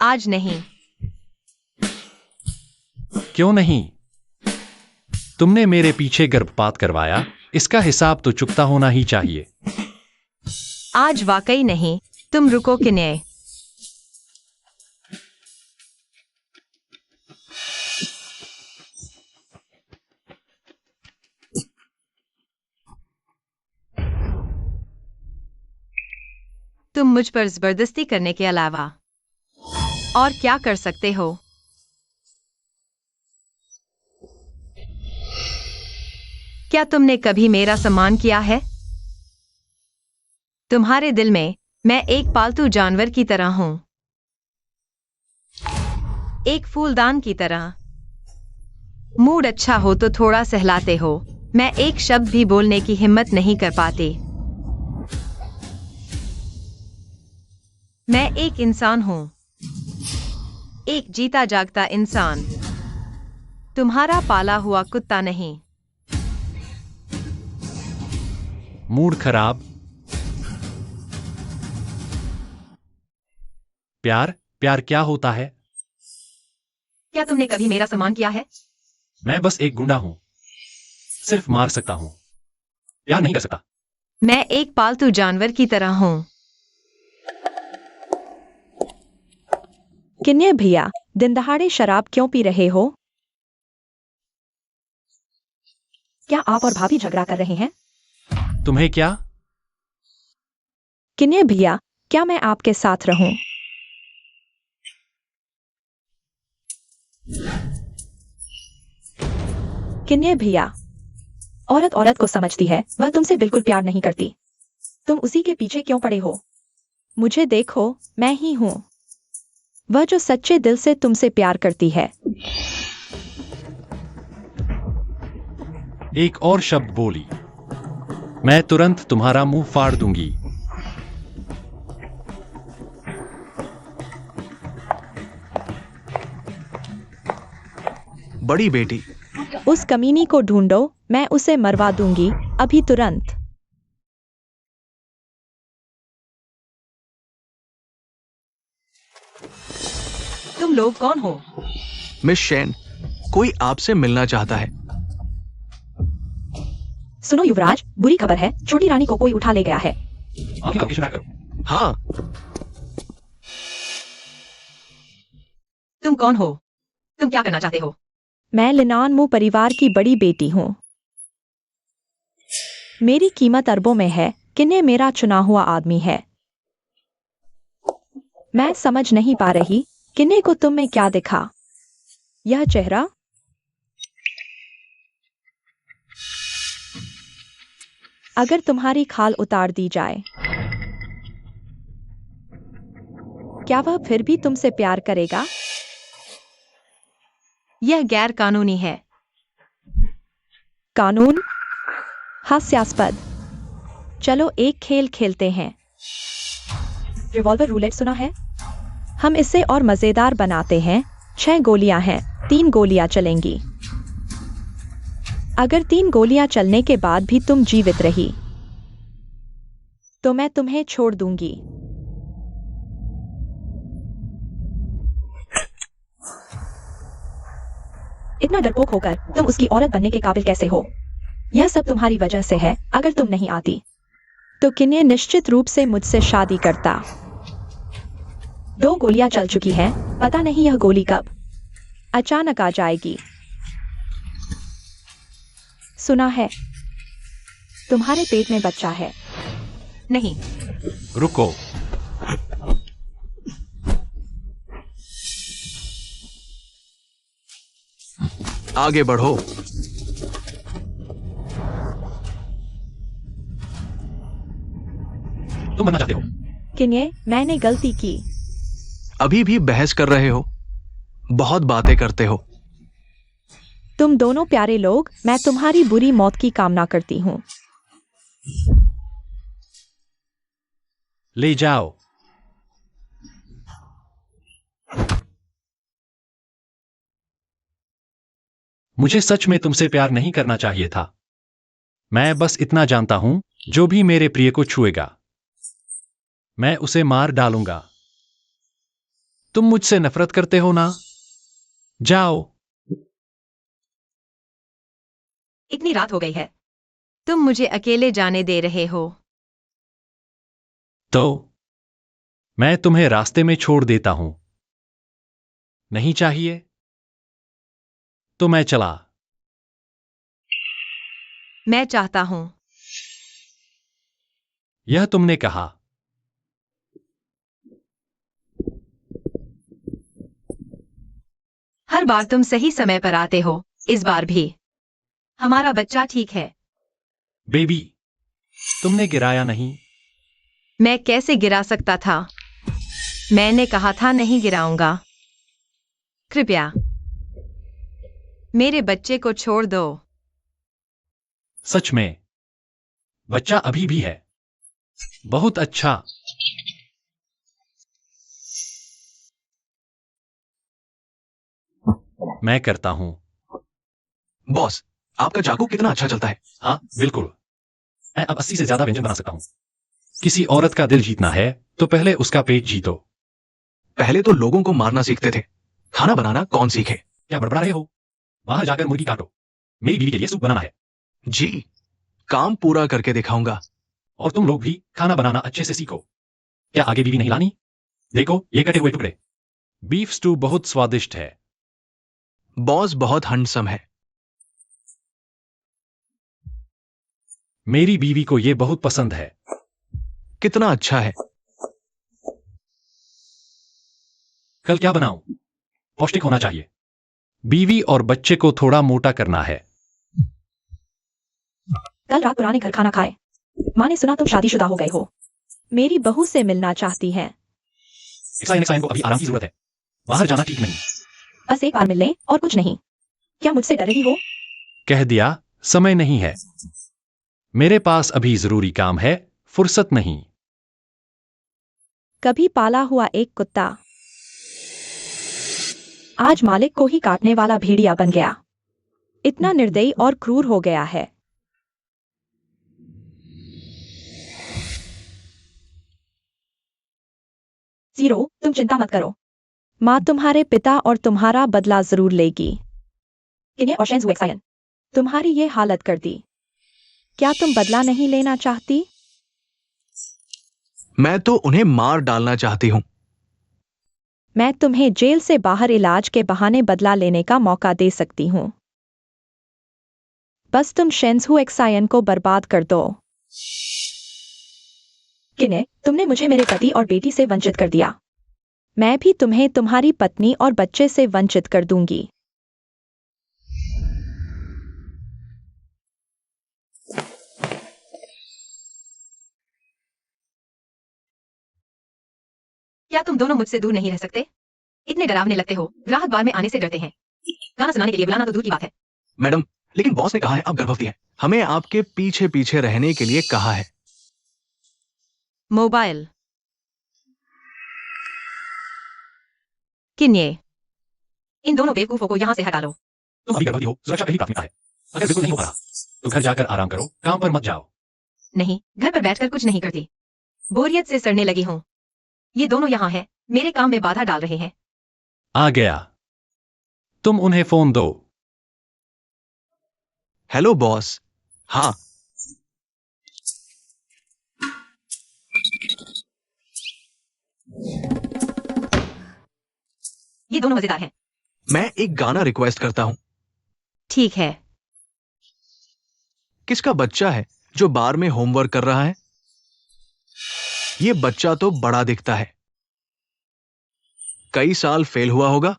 Speaker 3: आज नहीं।
Speaker 4: क्यों नहीं? तुमने मेरे पीछे गर्भपात करवाया, इसका हिसाब तो चुकता होना ही चाहिए।
Speaker 3: आज वाकई नहीं। तुम रुको किन्हे। तुम मुझ पर जबरदस्ती करने के अलावा और क्या कर सकते हो? क्या तुमने कभी मेरा सम्मान किया है? तुम्हारे दिल में मैं एक पालतू जानवर की तरह हूं, एक फूलदान की तरह। मूड अच्छा हो तो थोड़ा सहलाते हो। मैं एक शब्द भी बोलने की हिम्मत नहीं कर पाती। मैं एक इंसान हूं, एक जीता जागता इंसान, तुम्हारा पाला हुआ कुत्ता नहीं।
Speaker 4: मूड खराब? प्यार? प्यार क्या होता है?
Speaker 1: क्या तुमने कभी मेरा सम्मान किया है?
Speaker 4: मैं बस एक गुंडा हूं, सिर्फ मार सकता हूं, प्यार नहीं कर सकता।
Speaker 3: मैं एक पालतू जानवर की तरह हूं।
Speaker 5: किन्ने भैया, दिन दहाड़े शराब क्यों पी रहे हो?
Speaker 1: क्या आप और भाभी झगड़ा कर रहे हैं?
Speaker 4: तुम्हें क्या?
Speaker 5: किन्ने भैया, क्या मैं आपके साथ रहूं? किन्ने भैया,
Speaker 1: औरत औरत को समझती है, वह तुमसे बिल्कुल प्यार नहीं करती। तुम उसी के पीछे क्यों पड़े हो?
Speaker 5: मुझे देखो, मैं ही हूं वह जो सच्चे दिल से तुमसे प्यार करती है।
Speaker 4: एक और शब्द बोली, मैं तुरंत तुम्हारा मुंह फाड़ दूंगी।
Speaker 2: बड़ी बेटी,
Speaker 5: उस कमीनी को ढूंढो, मैं उसे मरवा दूंगी, अभी तुरंत।
Speaker 1: तुम लोग कौन हो?
Speaker 2: मिस शेन, कोई आपसे मिलना चाहता है।
Speaker 1: सुनो युवराज, बुरी खबर है, छोटी रानी को कोई उठा ले गया है।
Speaker 2: हाँ,
Speaker 1: तुम कौन हो? तुम क्या करना चाहते हो?
Speaker 5: मैं लिनानमू परिवार की बड़ी बेटी हूं। मेरी कीमत अरबों में है। किन्ने मेरा चुना हुआ आदमी है। मैं समझ नहीं पा रही, किन्ने को तुम में क्या दिखा? यह चेहरा? अगर तुम्हारी खाल उतार दी जाए, क्या वह फिर भी तुमसे प्यार करेगा?
Speaker 3: यह गैर कानूनी है।
Speaker 5: कानून? हास्यास्पद। चलो एक खेल खेलते हैं।
Speaker 1: रिवॉल्वर रूलेट सुना है?
Speaker 5: हम इसे और मजेदार बनाते हैं। 6 गोलियां हैं, 3 गोलियां चलेंगी। अगर 3 गोलियां चलने के बाद भी तुम जीवित रही, तो मैं तुम्हें छोड़ दूंगी।
Speaker 1: इतना डरपोक होकर तुम उसकी औरत बनने के काबिल कैसे हो? यह सब तुम्हारी वजह से है। अगर तुम नहीं आती
Speaker 5: तो किन्ने निश्चित रूप से मुझसे शादी करता।
Speaker 1: 2 गोलियां चल चुकी हैं, पता नहीं यह गोली कब
Speaker 5: अचानक आ जाएगी। सुना है, तुम्हारे पेट में बच्चा है।
Speaker 3: नहीं।
Speaker 4: रुको,
Speaker 2: आगे बढ़ो।
Speaker 4: तुम बनना चाहते हो?
Speaker 5: किन्ने, मैंने गलती की।
Speaker 2: अभी भी बहस कर रहे हो? बहुत बातें करते हो।
Speaker 5: तुम दोनों प्यारे लोग, मैं तुम्हारी बुरी मौत की कामना करती हूँ।
Speaker 4: ले जाओ। मुझे सच में तुमसे प्यार नहीं करना चाहिए था। मैं बस इतना जानता हूं, जो भी मेरे प्रिय को छुएगा मैं उसे मार डालूंगा। तुम मुझसे नफरत करते हो ना? जाओ।
Speaker 3: इतनी रात हो गई है। तुम मुझे अकेले जाने दे रहे हो?
Speaker 4: तो मैं तुम्हें रास्ते में छोड़ देता हूं। नहीं चाहिए तो मैं चला।
Speaker 3: मैं चाहता हूं।
Speaker 4: यह तुमने कहा।
Speaker 3: हर बार तुम सही समय पर आते हो, इस बार भी। हमारा बच्चा ठीक है।
Speaker 4: बेबी, तुमने गिराया नहीं।
Speaker 3: मैं कैसे गिरा सकता था? मैंने कहा था नहीं गिराऊंगा। कृपया मेरे बच्चे को छोड़ दो।
Speaker 4: सच में बच्चा अभी भी है। बहुत अच्छा। मैं करता हूं।
Speaker 2: बॉस, आपका चाकू कितना अच्छा चलता है।
Speaker 4: हाँ बिल्कुल। मैं अब 80 से ज्यादा व्यंजन बना सकता हूं। किसी औरत का दिल जीतना है तो पहले उसका पेट जीतो।
Speaker 2: पहले तो लोगों को मारना सीखते थे, खाना बनाना कौन सीखे।
Speaker 4: क्या बड़बड़ा रहे हो? बाहर जाकर मुर्गी काटो। मेरी बीवी के लिए सूप बनाना है।
Speaker 2: जी, काम पूरा करके दिखाऊंगा।
Speaker 4: और तुम लोग भी खाना बनाना अच्छे से सीखो। क्या आगे बीवी नहीं लानी? देखो ये कटे हुए टुकड़े। बीफ स्टू बहुत स्वादिष्ट है।
Speaker 2: बॉस बहुत हंडसम है।
Speaker 4: मेरी बीवी को ये बहुत पसंद है।
Speaker 2: कितना अच्छा है।
Speaker 4: कल क्या बनाऊं? पौष्टिक होना चाहिए। बीवी और बच्चे को थोड़ा मोटा करना है।
Speaker 1: कल रात पुराने घर खाना खाए। माँ ने सुना तुम शादीशुदा हो गए हो।
Speaker 5: मेरी बहू से मिलना चाहती है।
Speaker 4: एक्साइन को अभी आराम की जरूरत है। बाहर जाना ठीक नहीं।
Speaker 1: बस एक बार मिल लें और कुछ नहीं। क्या मुझसे डर रही हो?
Speaker 4: कह दिया, समय नहीं है। मेरे पास अभी जरूरी काम है, फुर्सत नहीं।
Speaker 5: कभी पाला हुआ एक कुत्ता
Speaker 1: आज मालिक को ही काटने वाला भेड़िया बन गया।
Speaker 5: इतना निर्दयी और क्रूर हो गया है।
Speaker 1: जीरो, तुम चिंता मत करो।
Speaker 5: माँ तुम्हारे पिता और तुम्हारा बदला जरूर लेगी।
Speaker 1: किन्हे और शेंज़ू एक्सायन।
Speaker 5: तुम्हारी ये हालत कर दी। क्या तुम बदला नहीं लेना चाहती?
Speaker 2: मैं तो उन्हें मार डालना चाहती हूं।
Speaker 5: मैं तुम्हें जेल से बाहर इलाज के बहाने बदला लेने का मौका दे सकती हूँ। बस तुम शेंज़ू एक्सायन को बर्बाद कर दो।
Speaker 1: किन्हे, तुमने मुझे मेरे पति और बेटी से वंचित कर दिया।
Speaker 5: मैं भी तुम्हें तुम्हारी पत्नी और बच्चे से वंचित कर दूंगी।
Speaker 3: क्या तुम दोनों मुझसे दूर नहीं रह सकते? इतने डरावने लगते हो, ग्राहक बार में आने से डरते हैं। गाना सुनाने के लिए बुलाना तो दूर की बात है।
Speaker 2: मैडम, लेकिन बॉस ने कहा है आप गर्भवती हैं। हमें आपके पीछे पीछे रहने के लिए कहा है।
Speaker 3: मोबाइल। किन्हे, इन दोनों बेवकूफों को यहां से हटा लो।
Speaker 4: तुम अभी गर्भवती हो, सुरक्षा पहली प्राथमिकता है। अगर बिल्कुल नहीं हो पा रहा तो घर जाकर आराम करो, काम पर मत जाओ।
Speaker 3: नहीं, घर पर बैठकर कुछ नहीं करती। बोरियत से सड़ने लगी हूं। ये दोनों यहां हैं, मेरे काम में बाधा डाल रहे हैं।
Speaker 4: आ गया। तुम उन्हें फोन दो।
Speaker 2: Hello boss. हाँ,
Speaker 3: ये दोनों मजेदार हैं।
Speaker 2: मैं एक गाना रिक्वेस्ट करता हूं।
Speaker 3: ठीक है।
Speaker 2: किसका बच्चा है जो बार में होमवर्क कर रहा है? ये बच्चा तो बड़ा दिखता है। कई साल फेल हुआ होगा।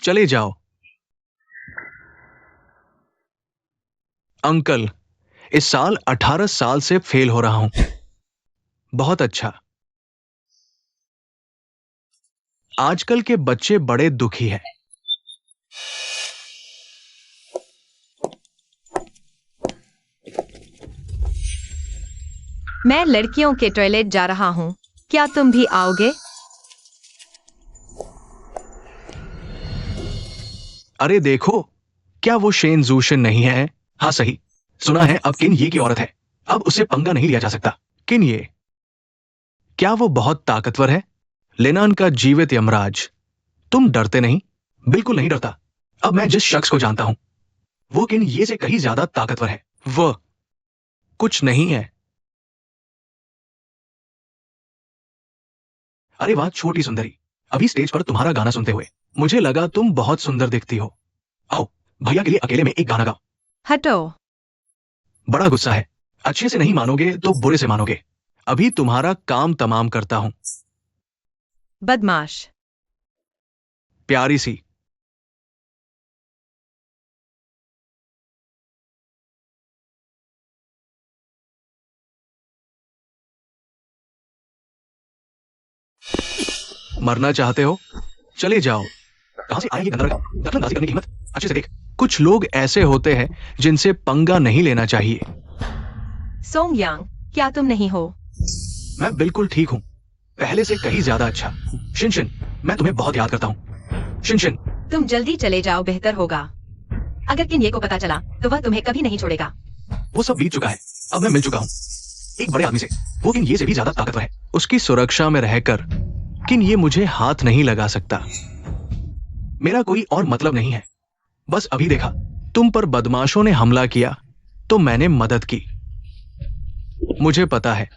Speaker 2: चले जाओ। अंकल, इस साल 18 साल से फेल हो रहा हूं। बहुत अच्छा। आजकल के बच्चे बड़े दुखी हैं।
Speaker 3: मैं लड़कियों के टॉयलेट जा रहा हूं। क्या तुम भी आओगे?
Speaker 2: अरे देखो, क्या वो शेन जूशन नहीं है? हाँ सही। सुना है अब किन ये की औरत है, अब उससे पंगा नहीं लिया जा सकता। किन ये, क्या वो बहुत ताकतवर है? लेनान का जीवित यमराज। तुम डरते नहीं? बिल्कुल नहीं डरता। अब मैं जिस शख्स को जानता हूं वो किन ये से कहीं ज्यादा ताकतवर है। वह कुछ नहीं है। अरे वाह छोटी सुंदरी, अभी स्टेज पर तुम्हारा गाना सुनते हुए मुझे लगा तुम बहुत सुंदर दिखती हो। आओ भैया के लिए अकेले में एक गाना गाओ।
Speaker 3: हटो।
Speaker 2: बड़ा गुस्सा है, अच्छे से नहीं मानोगे तो बुरे से मानोगे। अभी तुम्हारा काम तमाम करता हूं।
Speaker 3: बदमाश।
Speaker 2: प्यारी सी। मरना चाहते हो? चले जाओ। कहां से आई ये गंदरगा? दखलंदाजी करने की हिम्मत? अच्छे से देख, कुछ लोग ऐसे होते हैं जिनसे पंगा नहीं लेना चाहिए।
Speaker 3: सोंगयांग, क्या तुम नहीं हो?
Speaker 2: मैं बिल्कुल ठीक हूं, पहले से कहीं ज्यादा अच्छा। शिनशिन, मैं तुम्हें बहुत याद करता हूं। शिनशिन,
Speaker 3: तुम जल्दी चले जाओ, बेहतर होगा। अगर किन्ये को पता चला तो वह तुम्हें कभी नहीं छोड़ेगा।
Speaker 2: वो सब बीत चुका है, अब मैं मिल चुका हूं एक बड़े आदमी से, वो किन ये से भी ज्यादा ताकतवर है। उसकी सुरक्षा में रहकर किन ये मुझे हाथ नहीं लगा सकता। मेरा कोई और मतलब नहीं है, बस अभी देखा तुम पर बदमाशों ने हमला किया तो मैंने मदद की। मुझे पता है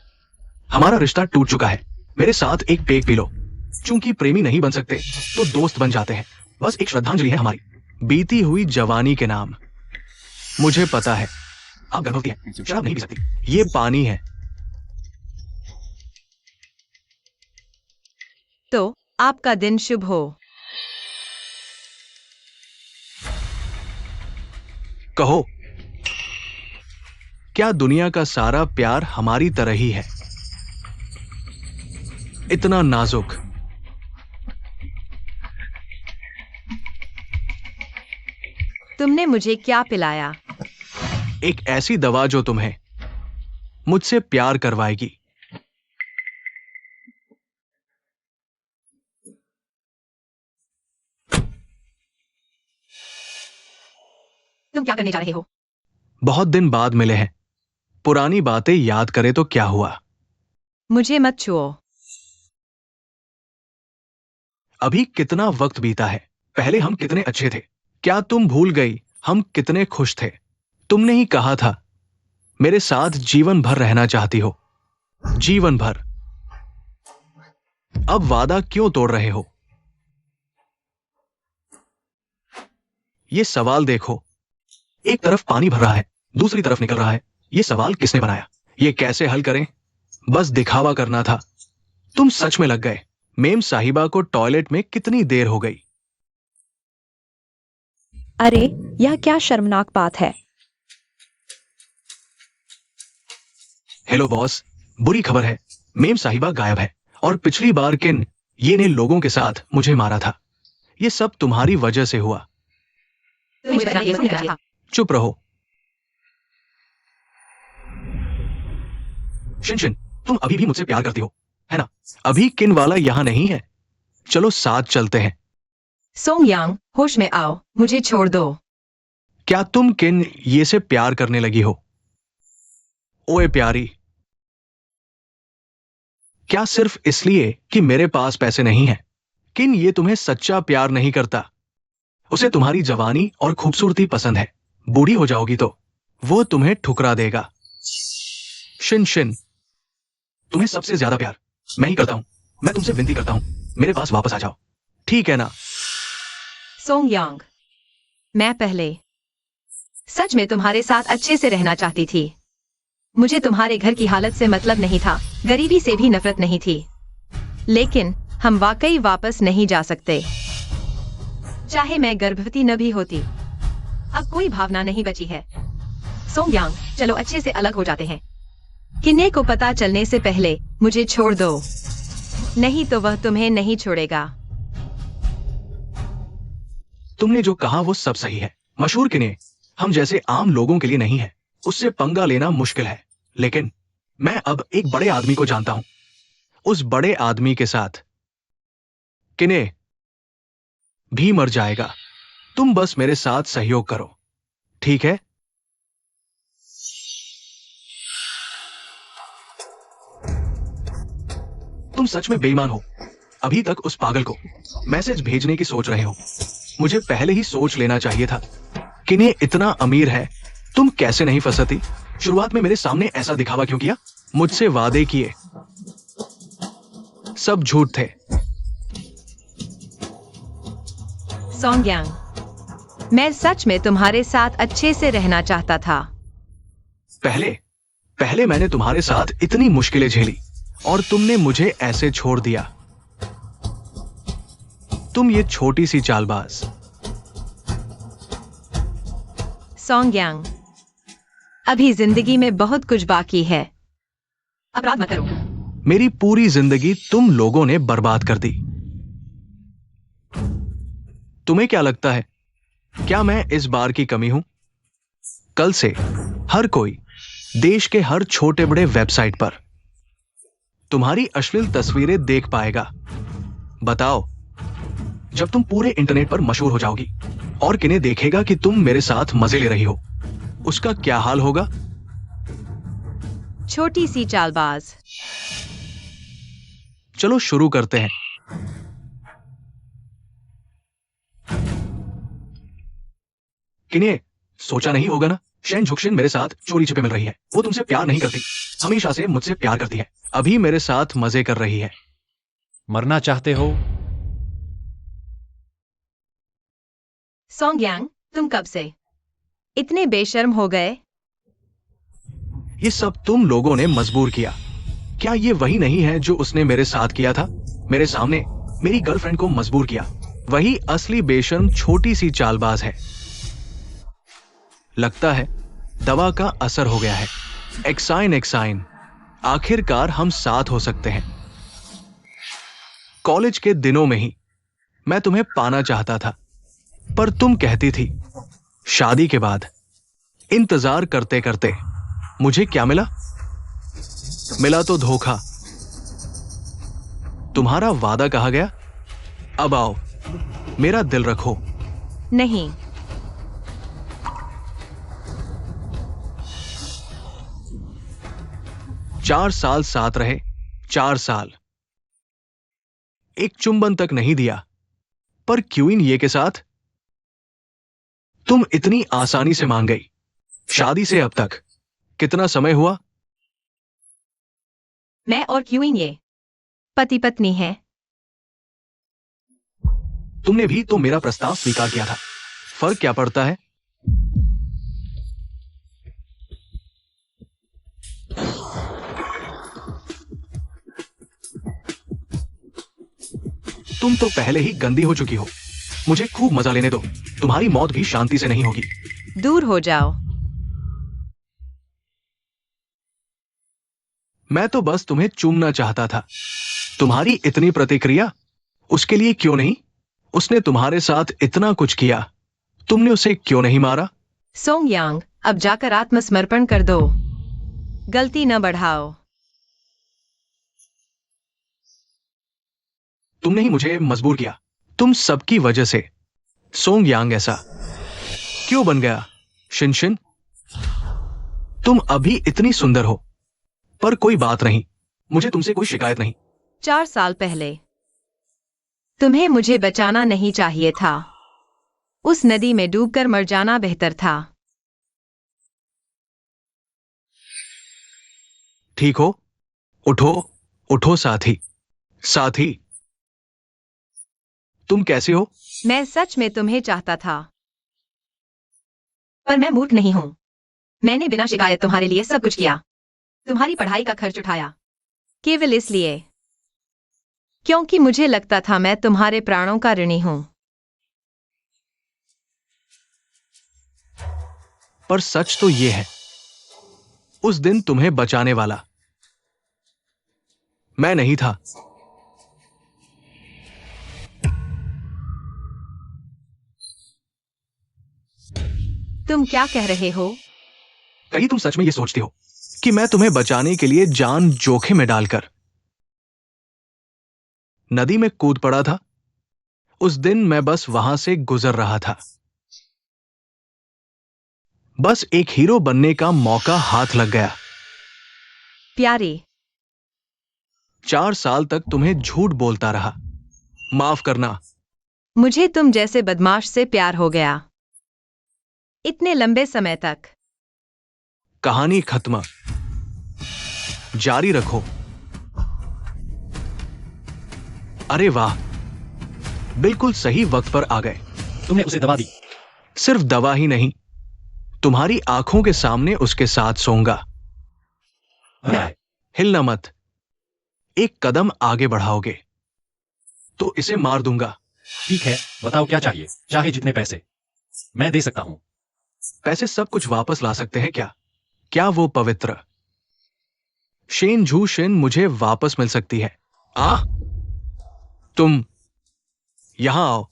Speaker 2: हमारा रिश्ता टूट चुका है। मेरे साथ एक पेग पी लो। चूंकि प्रेमी नहीं बन सकते तो दोस्त बन जाते हैं। बस एक श्रद्धांजलि है हमारी बीती हुई जवानी के नाम। मुझे पता है आप गर्भवती हैं, शराब नहीं पी सकती। ये पानी है।
Speaker 3: तो आपका दिन शुभ हो।
Speaker 2: कहो, क्या दुनिया का सारा प्यार हमारी तरह ही है? इतना नाजुक।
Speaker 3: तुमने मुझे क्या पिलाया?
Speaker 2: एक ऐसी दवा जो तुम्हें मुझसे प्यार करवाएगी।
Speaker 3: तुम क्या करने जा रहे हो?
Speaker 2: बहुत दिन बाद मिले हैं, पुरानी बातें याद करे तो क्या हुआ।
Speaker 3: मुझे मत छुओ।
Speaker 2: अभी कितना वक्त बीता है, पहले हम कितने अच्छे थे। क्या तुम भूल गई हम कितने खुश थे? तुमने ही कहा था मेरे साथ जीवन भर रहना चाहती हो। जीवन भर। अब वादा क्यों तोड़ रहे हो? ये सवाल देखो, एक तरफ पानी भर रहा है, दूसरी तरफ निकल रहा है। ये सवाल किसने बनाया? ये कैसे हल करें? बस दिखावा करना था। तुम सच में लग गए। मेम साहिबा को टॉयलेट में कितनी देर हो गई?
Speaker 5: अरे यह क्या शर्मनाक बात है।
Speaker 2: हेलो बॉस, बुरी खबर है, मेम साहिबा गायब है। और पिछली बार किन ये ने लोगों के साथ मुझे मारा था। ये सब तुम्हारी वजह से हुआ।
Speaker 3: मुझे पता ये सुन रहा था।
Speaker 2: चुप रहो। शिनशिन, तुम अभी भी मुझसे प्यार करती हो, है ना? अभी किन वाला यहां नहीं है। चलो साथ चलते हैं।
Speaker 3: सोंगयांग, होश में आओ, मुझे छोड़ दो।
Speaker 2: क्या तुम किन ये से प्यार करने लगी हो? ओए प्यारी, क्या सिर्फ इसलिए कि मेरे पास पैसे नहीं हैं? किन ये तुम्हें सच्चा प्यार नहीं करता। उसे तुम्हारी जवानी और खूबसूरती पसंद है। बूढ़ी हो जाओगी तो वो तुम्हें ठुकरा देगा। शिनशिन, तुम्हें सबसे ज्यादा प्यार मैं ही करता हूं। मैं तुमसे विनती करता हूं, मेरे पास वापस आ जाओ, ठीक है ना?
Speaker 3: सोंगयांग, मैं पहले सच में तुम्हारे साथ अच्छे से रहना चाहती थी। मुझे तुम्हारे घर की हालत से मतलब नहीं था, गरीबी से भी नफरत नहीं थी। लेकिन हम वाकई वापस नहीं जा सकते। चाहे मैं गर्भवती न भी होती, अब कोई भावना नहीं बची है। सोंगयांग, चलो अच्छे से अलग हो जाते हैं। किन्ने को पता चलने से पहले मुझे छोड़ दो, नहीं तो वह तुम्हें नहीं छोड़ेगा।
Speaker 2: तुमने जो कहा वो सब सही है। मशहूर किने हम जैसे आम लोगों के लिए नहीं है। उससे पंगा लेना मुश्किल है। लेकिन मैं अब एक बड़े आदमी को जानता हूं। उस बड़े आदमी के साथ किने भी मर जाएगा। तुम बस मेरे साथ सहयोग करो, ठीक है? तुम सच में बेईमान हो। अभी तक उस पागल को मैसेज भेजने की सोच रहे हो। मुझे पहले ही सोच लेना चाहिए था कि ये इतना अमीर है। तुम कैसे नहीं फंसती? शुरुआत में मेरे सामने ऐसा दिखावा क्यों किया? मुझसे वादे किए, सब झूठ थे।
Speaker 3: सोंगयांग, मैं सच में तुम्हारे साथ अच्छे से रहना चाहता था।
Speaker 2: पहले मैंने तुम्हारे साथ इतनी मुश्किलें झेली और तुमने मुझे ऐसे छोड़ दिया। तुम ये छोटी सी चालबाज।
Speaker 3: सोंगयांग, अभी जिंदगी में बहुत कुछ बाकी है।
Speaker 1: अपराध मत करो।
Speaker 2: मेरी पूरी जिंदगी तुम लोगों ने बर्बाद कर दी। तुम्हें क्या लगता है, क्या मैं इस बार की कमी हूं? कल से हर कोई देश के हर छोटे बड़े वेबसाइट पर तुम्हारी अश्लील तस्वीरें देख पाएगा। बताओ, जब तुम पूरे इंटरनेट पर मशहूर हो जाओगी और किन्हें देखेगा कि तुम मेरे साथ मजे ले रही हो, उसका क्या हाल होगा?
Speaker 3: छोटी सी चालबाज।
Speaker 2: चलो शुरू करते हैं। किन्हें सोचा नहीं होगा ना, शेन झुकशिन मेरे साथ चोरी छिपे मिल रही है। वो तुमसे प्यार नहीं करती, हमेशा से मुझसे प्यार करती है। अभी मेरे साथ मजे कर रही है।
Speaker 4: मरना चाहते हो?
Speaker 3: सोंगयांग, तुम कब से इतने बेशर्म हो गए?
Speaker 2: ये सब तुम लोगों ने मजबूर किया। क्या ये वही नहीं है जो उसने मेरे साथ किया था? मेरे सामने मेरी गर्लफ्रेंड को मजबूर किया। वही असली बेशर्म छोटी सी चालबाज है। लगता है दवा का असर हो गया है। एक्साइन, आखिरकार हम साथ हो सकते हैं। कॉलेज के दिनों में ही मैं तुम्हें पाना चाहता था, पर तुम कहती थी। शादी के बाद इंतजार करते करते मुझे क्या मिला? मिला तो धोखा। तुम्हारा वादा कहा गया। अब आओ, मेरा दिल रखो।
Speaker 3: नहीं,
Speaker 2: 4 साल साथ रहे, 4 साल। एक चुंबन तक नहीं दिया, पर क्वीन ये के साथ तुम इतनी आसानी से मान गई। शादी से अब तक कितना समय हुआ?
Speaker 3: मैं और क्वीन ये पति पत्नी हैं।
Speaker 2: तुमने भी तो मेरा प्रस्ताव स्वीकार किया था। फर्क क्या पड़ता है? तुम तो पहले ही गंदी हो चुकी हो। मुझे खूब मजा लेने दो। तुम्हारी मौत भी शांति से नहीं होगी।
Speaker 3: दूर हो जाओ।
Speaker 2: मैं तो बस तुम्हें चूमना चाहता था। तुम्हारी इतनी प्रतिक्रिया उसके लिए क्यों नहीं? उसने तुम्हारे साथ इतना कुछ किया, तुमने उसे क्यों नहीं मारा?
Speaker 3: सोंगयांग, अब जाकर आत्मसमर्पण कर दो। गलती न बढ़ाओ।
Speaker 2: तुमने ही मुझे मजबूर किया। तुम सबकी वजह से सोंगयांग ऐसा क्यों बन गया? शिनशिन, तुम अभी इतनी सुंदर हो, पर कोई बात नहीं, मुझे तुमसे कोई शिकायत नहीं।
Speaker 3: 4 साल पहले तुम्हें मुझे बचाना नहीं चाहिए था। उस नदी में डूबकर मर जाना बेहतर था।
Speaker 2: ठीक हो, उठो, उठो साथी, तुम कैसे हो?
Speaker 3: मैं सच में तुम्हें चाहता था, पर मैं मूर्ख नहीं हूं। मैंने बिना शिकायत तुम्हारे लिए सब कुछ किया। तुम्हारी पढ़ाई का खर्च उठाया, केवल इसलिए क्योंकि मुझे लगता था मैं तुम्हारे प्राणों का ऋणी हूं।
Speaker 2: पर सच तो ये है, उस दिन तुम्हें बचाने वाला मैं नहीं था।
Speaker 3: तुम क्या कह रहे हो?
Speaker 2: कहीं तुम सच में ये सोचती हो कि मैं तुम्हें बचाने के लिए जान जोखिम में डालकर नदी में कूद पड़ा था? उस दिन मैं बस वहां से गुजर रहा था। बस एक हीरो बनने का मौका हाथ लग गया।
Speaker 3: प्यारी,
Speaker 2: 4 साल तक तुम्हें झूठ बोलता रहा। माफ करना।
Speaker 3: मुझे तुम जैसे बदमाश से प्यार हो गया। इतने लंबे समय तक।
Speaker 2: कहानी खत्म। जारी रखो। अरे वाह, बिल्कुल सही वक्त पर आ गए।
Speaker 4: तुमने उसे दवा दी।
Speaker 2: सिर्फ दवा ही नहीं, तुम्हारी आंखों के सामने उसके साथ सोऊंगा।
Speaker 4: राय,
Speaker 2: हिलना मत। एक कदम आगे बढ़ाओगे तो इसे मार दूंगा।
Speaker 4: ठीक है, बताओ क्या चाहिए, चाहे जितने पैसे मैं दे सकता हूं।
Speaker 2: पैसे सब कुछ वापस ला सकते हैं क्या? क्या वो पवित्र शेन झू शिन मुझे वापस मिल सकती है? तुम यहां आओ।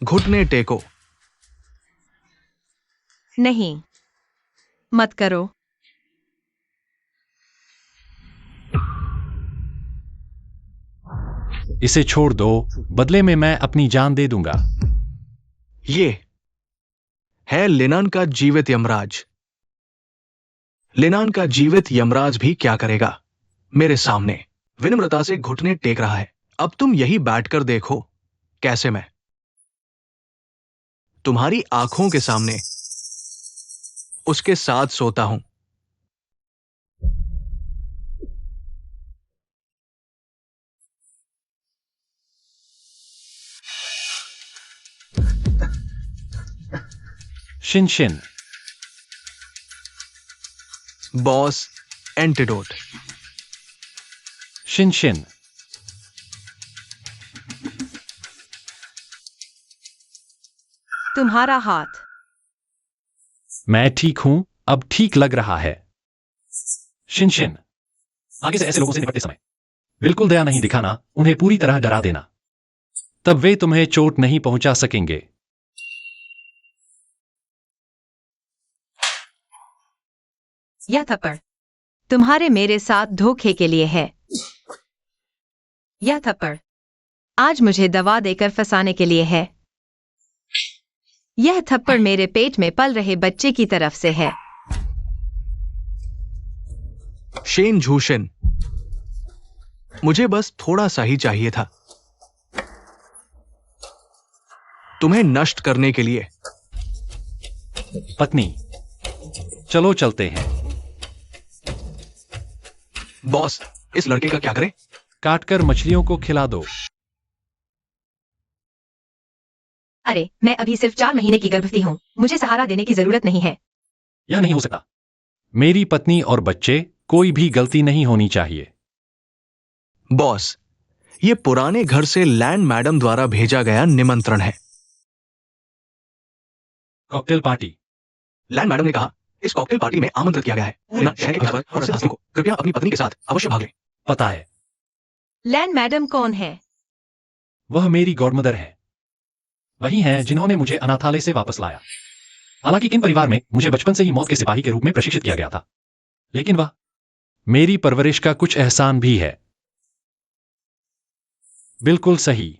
Speaker 2: घुटने टेको।
Speaker 3: नहीं, मत करो।
Speaker 4: इसे छोड़ दो, बदले में मैं अपनी जान दे दूंगा।
Speaker 2: ये है लिनान का जीवित यमराज। लिनान का जीवित यमराज भी क्या करेगा? मेरे सामने विनम्रता से घुटने टेक रहा है। अब तुम यही बैठकर देखो कैसे मैं तुम्हारी आंखों के सामने उसके साथ सोता हूं।
Speaker 4: Shin Shin,
Speaker 2: boss antidote.
Speaker 4: Shin Shin,
Speaker 3: तुम्हारा हाथ।
Speaker 4: मैं ठीक हूं, अब ठीक लग रहा है। शिन शिन, आगे से ऐसे लोगों से निपटते समय बिल्कुल दया नहीं दिखाना, उन्हें पूरी तरह डरा देना, तब वे तुम्हें चोट नहीं पहुंचा सकेंगे।
Speaker 3: यह थप्पड़ तुम्हारे मेरे साथ धोखे के लिए है। यह थप्पड़ आज मुझे दवा देकर फंसाने के लिए है। यह थप्पड़ मेरे पेट में पल रहे बच्चे की तरफ से है।
Speaker 2: शेन झू शिन, मुझे बस थोड़ा सा ही चाहिए था तुम्हें नष्ट करने के लिए।
Speaker 4: पत्नी, चलो चलते हैं।
Speaker 2: बॉस, इस लड़के का क्या करें?
Speaker 4: काटकर मछलियों को खिला दो।
Speaker 3: अरे, मैं अभी सिर्फ 4 महीने की गर्भवती हूँ। मुझे सहारा देने की जरूरत नहीं है।
Speaker 4: यह नहीं हो सकता। मेरी पत्नी और बच्चे, कोई भी गलती नहीं होनी चाहिए।
Speaker 2: बॉस, ये पुराने घर से लैंड मैडम द्वारा भेजा गया निमंत्रण है।
Speaker 4: Cocktail party.
Speaker 2: लैंड मैडम ने कहा इस कॉकटेल पार्टी में आमंत्रित किया गया है लिनान शहर के खबर और सदस्यों को कृपया अपनी पत्नी के साथ अवश्य भाग लें।
Speaker 4: पता है,
Speaker 3: लैंड मैडम कौन है?
Speaker 4: वह मेरी गॉडमदर है। वही हैं जिन्होंने मुझे अनाथालय से वापस लाया। हालांकि इन परिवार में मुझे बचपन से ही मौत के सिपाही के रूप में प्रशिक्षित किया गया था, लेकिन वह मेरी परवरिश का कुछ एहसान भी है। बिल्कुल सही।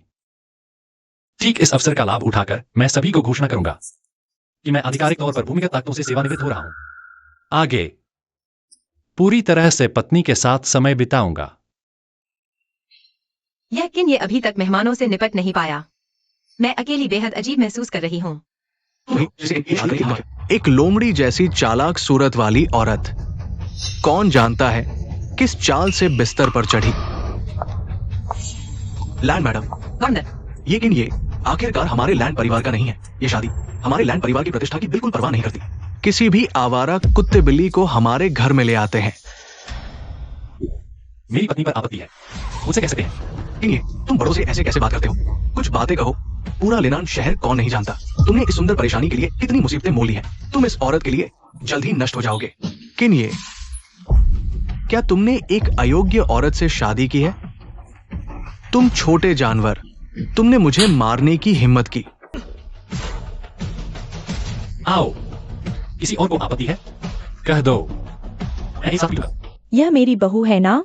Speaker 4: ठीक इस अवसर का लाभ उठाकर मैं सभी को घोषणा करूंगा कि मैं आधिकारिक तौर पर भूमिगत ताकतों से सेवानिवृत्त हो रहा हूं। आगे पूरी तरह से पत्नी के साथ समय बिताऊंगा।
Speaker 3: यकीन ये अभी तक मेहमानों से निपट नहीं पाया। मैं अकेली बेहद अजीब महसूस कर रही हूँ।
Speaker 2: एक लोमड़ी जैसी चालाक सूरत वाली औरत, कौन जानता है किस चाल से बिस्तर पर चढ़ी। लैंड मैडम,
Speaker 3: गवर्नर,
Speaker 2: ये आखिरकार हमारे लैंड परिवार का नहीं है। ये शादी हमारे लैंड परिवार की प्रतिष्ठा की बिल्कुल परवाह नहीं करती। किसी भी आवारा कुत्ते बिल्ली को हमारे घर में ले आते हैं।
Speaker 4: मेरी पत्नी पर आपत्ति है, मुझसे कह सकते हैं।
Speaker 2: तुम बड़ों से ऐसे कैसे बात करते हो? कुछ बातें कहो। पूरा लिनान शहर कौन नहीं जानता तुमने इस सुंदर परेशानी के लिए कितनी मुसीबतें मोल ली हैं। तुम इस औरत के लिए जल्द ही नष्ट हो जाओगे। क्या तुमने एक अयोग्य औरत से शादी की है? तुम छोटे जानवर, तुमने मुझे मारने की हिम्मत की।
Speaker 4: आओ, किसी और को आपत्ति है? कह दो, मैं ही साथ पीऊंगा।
Speaker 5: यह मेरी बहू है ना?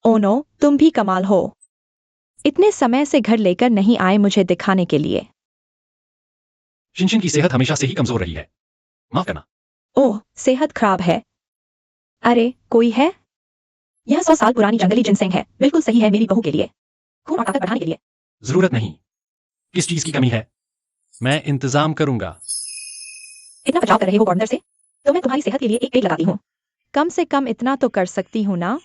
Speaker 5: ओ नो, तुम भी कमाल हो। इतने समय से घर लेकर नहीं आए मुझे दिखाने के लिए।
Speaker 4: शिनशिन की सेहत हमेशा से ही कमजोर रही है, माफ करना।
Speaker 5: ओह, सेहत खराब है? अरे, कोई है?
Speaker 1: यह 100 साल पुरानी जंगली जिनसेंग है, बिल्कुल सही है मेरी बहू के लिए, खून और ताकत बढ़ाने के लिए।
Speaker 4: जरूरत नहीं। किस चीज की कमी है? मैं इंतजाम करूंगा।
Speaker 1: इतना बचाव कर रहे हो गॉर्डनर से, तो मैं तुम्हारी सेहत के लिए एक पेड़ लगाती हूँ।
Speaker 5: कम से कम इतना तो कर सकती हूँ ना।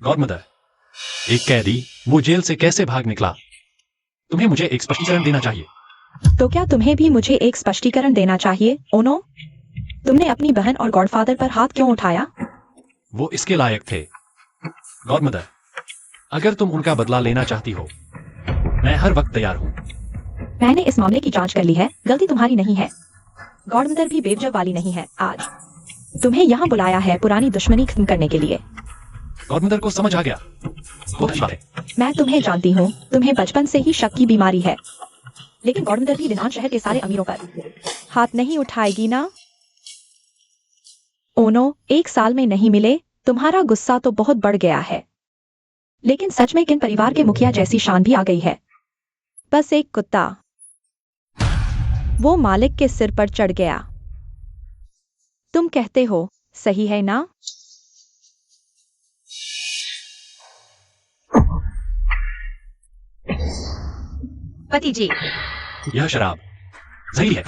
Speaker 4: गॉडमदर, एक कैदी वो जेल से कैसे भाग निकला? तुम्हें मुझे एक स्पष्टीकरण देना चाहिए।
Speaker 5: तो क्या तुम्हें भी मुझे एक स्पष्टीकरण देना चाहिए? ओनो, तुमने अपनी बहन और गॉडफादर पर हाथ क्यों उठाया?
Speaker 4: वो इसके लायक थे। गॉडमदर, अगर तुम उनका बदला लेना चाहती हो, मैं हर वक्त तैयार हूँ।
Speaker 1: मैंने इस मामले की जांच कर ली है, गलती तुम्हारी नहीं है। गॉडमदर भी बेवजह वाली नहीं है। आज तुम्हें यहाँ बुलाया है पुरानी दुश्मनी खत्म करने के लिए।
Speaker 4: गॉडमदर को समझ आ गया। बहुत अच्छी बात है।
Speaker 1: मैं तुम्हें जानती हूँ, तुम्हें बचपन से ही शक की बीमारी है, लेकिन गॉडमदर भी विधान शहर के सारे अमीरों पर
Speaker 5: हाथ नहीं उठाएगी ना? ओनो, 1 साल में नहीं मिले, तुम्हारा गुस्सा तो बहुत बढ़ गया है।
Speaker 1: लेकिन सच में किन परिवार के मुखिया जैसी शान भी आ गई है।
Speaker 5: बस एक कुत्ता, वो मालिक के सिर पर चढ़ गया। तुम कहते हो, सही है ना?
Speaker 3: पति जी,
Speaker 4: यह शराब जहरी है।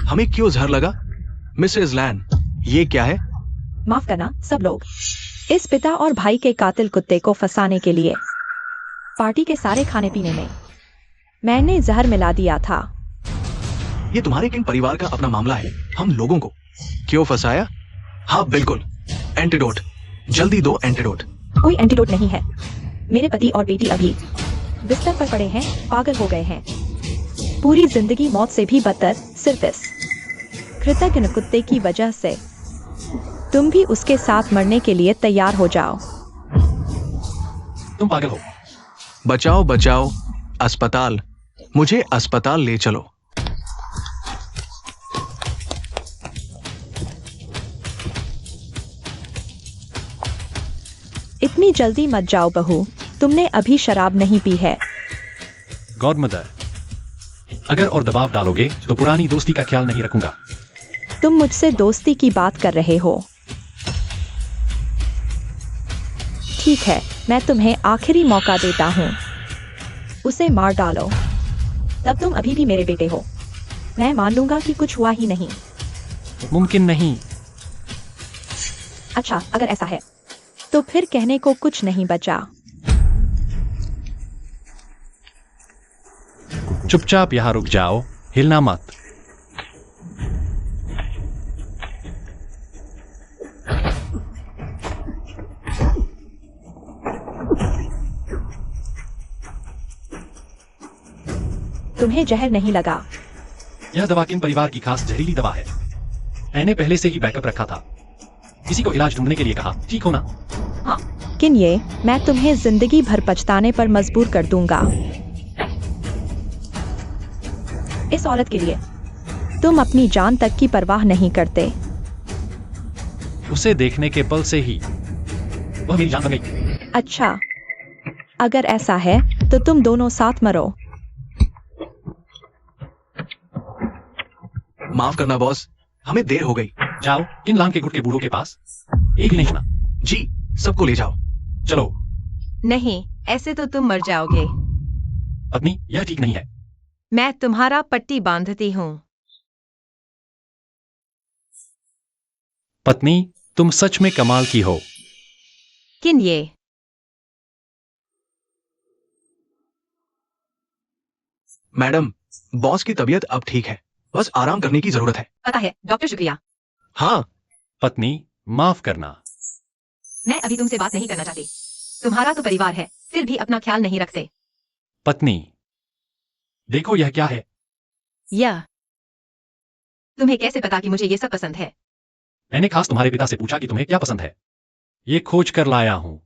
Speaker 2: हमें क्यों जहर लगा? मिसेस लैन, ये क्या है?
Speaker 1: माफ करना सब लोग।
Speaker 5: इस पिता और भाई के कातिल कुत्ते को फंसाने के लिए
Speaker 1: पार्टी के सारे खाने पीने में
Speaker 5: मैंने जहर मिला दिया था।
Speaker 2: ये तुम्हारे किंग परिवार का अपना मामला है। हम लोगों को क्यों फंसाया? हाँ बिल्कुल, एंटीडोट, जल्दी दो एंटीडोट।
Speaker 1: कोई एंटीडोट नहीं है। मेरे पति और बेटी अभी बिस्तर पर पड़े हैं, पागल हो गए हैं।
Speaker 5: पूरी जिंदगी मौत से भी बदतर, सिर्फ इस कृतज्ञ कुत्ते की वजह से। तुम भी उसके साथ मरने के लिए तैयार हो जाओ।
Speaker 4: तुम पागल हो।
Speaker 2: बचाओ बचाओ, अस्पताल, मुझे अस्पताल ले चलो।
Speaker 5: इतनी जल्दी मत जाओ बहू, तुमने अभी शराब नहीं पी है।
Speaker 4: गॉडमदर, अगर और दबाव डालोगे तो पुरानी दोस्ती का ख्याल नहीं रखूंगा।
Speaker 5: तुम मुझसे दोस्ती की बात कर रहे हो। ठीक है, मैं तुम्हें आखिरी मौका देता हूँ। उसे मार डालो।
Speaker 1: तब तुम अभी भी मेरे बेटे हो। मैं मान लूंगा कि कुछ हुआ ही नहीं।
Speaker 4: मुमकिन नहीं।
Speaker 1: अच्छा, अगर ऐसा है
Speaker 5: तो फिर कहने को कुछ नहीं बचा।
Speaker 4: चुपचाप यहाँ रुक जाओ, हिलना मत।
Speaker 1: तुम्हें जहर नहीं लगा।
Speaker 4: यह दवा किन परिवार की खास जहरीली दवा है। मैंने पहले से ही बैकअप रखा था। किसी को इलाज ढूंढने के लिए कहा, ठीक हो ना?
Speaker 1: हाँ,
Speaker 5: किन ये मैं तुम्हें जिंदगी भर पछताने पर मजबूर कर दूंगा।
Speaker 1: इस औरत के लिए
Speaker 5: तुम अपनी जान तक की परवाह नहीं करते।
Speaker 4: उसे देखने के पल से ही वह मेरी जान बन गई।
Speaker 5: अच्छा, अगर ऐसा है तो तुम दोनों साथ मरो।
Speaker 2: माफ करना बॉस, हमें देर हो गई।
Speaker 4: जाओ इन लांग के गुट के बूढ़ों के पास। एक ही नहीं सुना।
Speaker 2: जी, सबको ले जाओ।
Speaker 4: चलो।
Speaker 3: नहीं, ऐसे तो तुम मर जाओगे।
Speaker 4: पत्नी, यह ठीक नहीं है।
Speaker 3: मैं तुम्हारा पट्टी बांधती हूँ।
Speaker 4: पत्नी, तुम सच में कमाल की हो।
Speaker 3: किन ये?
Speaker 2: मैडम, बॉस की तबीयत अब ठीक है, बस आराम करने की जरूरत है।
Speaker 3: पता है डॉक्टर, शुक्रिया।
Speaker 2: हाँ।
Speaker 4: पत्नी, माफ करना।
Speaker 3: मैं अभी तुमसे बात नहीं करना चाहती। तुम्हारा तो परिवार है, फिर भी अपना ख्याल नहीं रखते।
Speaker 4: पत्नी, देखो यह क्या है।
Speaker 3: यह तुम्हें कैसे पता कि मुझे ये सब पसंद है?
Speaker 4: मैंने खास तुम्हारे पिता से पूछा कि तुम्हें क्या पसंद है। ये खोज कर लाया हूं।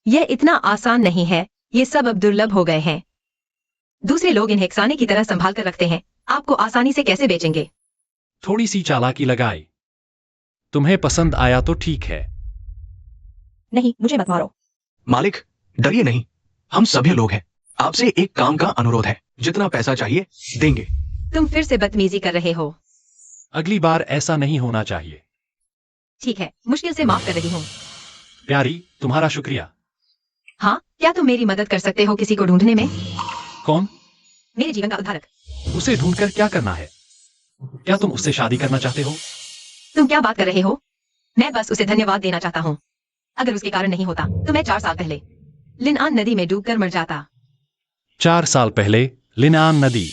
Speaker 3: यह इतना आसान नहीं है। ये सब अब दुर्लभ हो गए हैं। दूसरे लोग इन्हें खजाने की तरह संभाल कर रखते हैं, आपको आसानी से कैसे बेचेंगे?
Speaker 4: थोड़ी सी चालाकी लगाई। तुम्हें पसंद आया तो ठीक है।
Speaker 1: नहीं, मुझे मत मारो।
Speaker 2: मालिक, डरिए नहीं, हम सभी लोग हैं। आपसे एक काम का अनुरोध है, जितना पैसा चाहिए देंगे।
Speaker 3: तुम फिर से बदतमीजी कर रहे हो।
Speaker 4: अगली बार ऐसा नहीं होना चाहिए।
Speaker 3: ठीक है, मुश्किल से माफ कर रही हूँ।
Speaker 4: प्यारी, तुम्हारा शुक्रिया।
Speaker 3: हाँ, क्या तुम मेरी मदद कर सकते हो किसी को ढूंढने में?
Speaker 4: कौन?
Speaker 3: मेरे जीवन का उद्धारक।
Speaker 4: उसे ढूंढकर क्या करना है? क्या तुम उससे शादी करना चाहते हो?
Speaker 3: तुम क्या बात कर रहे हो? मैं बस उसे धन्यवाद देना चाहता हूँ। अगर उसके कारण नहीं होता तो मैं 4 साल पहले लिनआन नदी में डूबकर मर जाता।
Speaker 4: 4 साल पहले लिनआन नदी।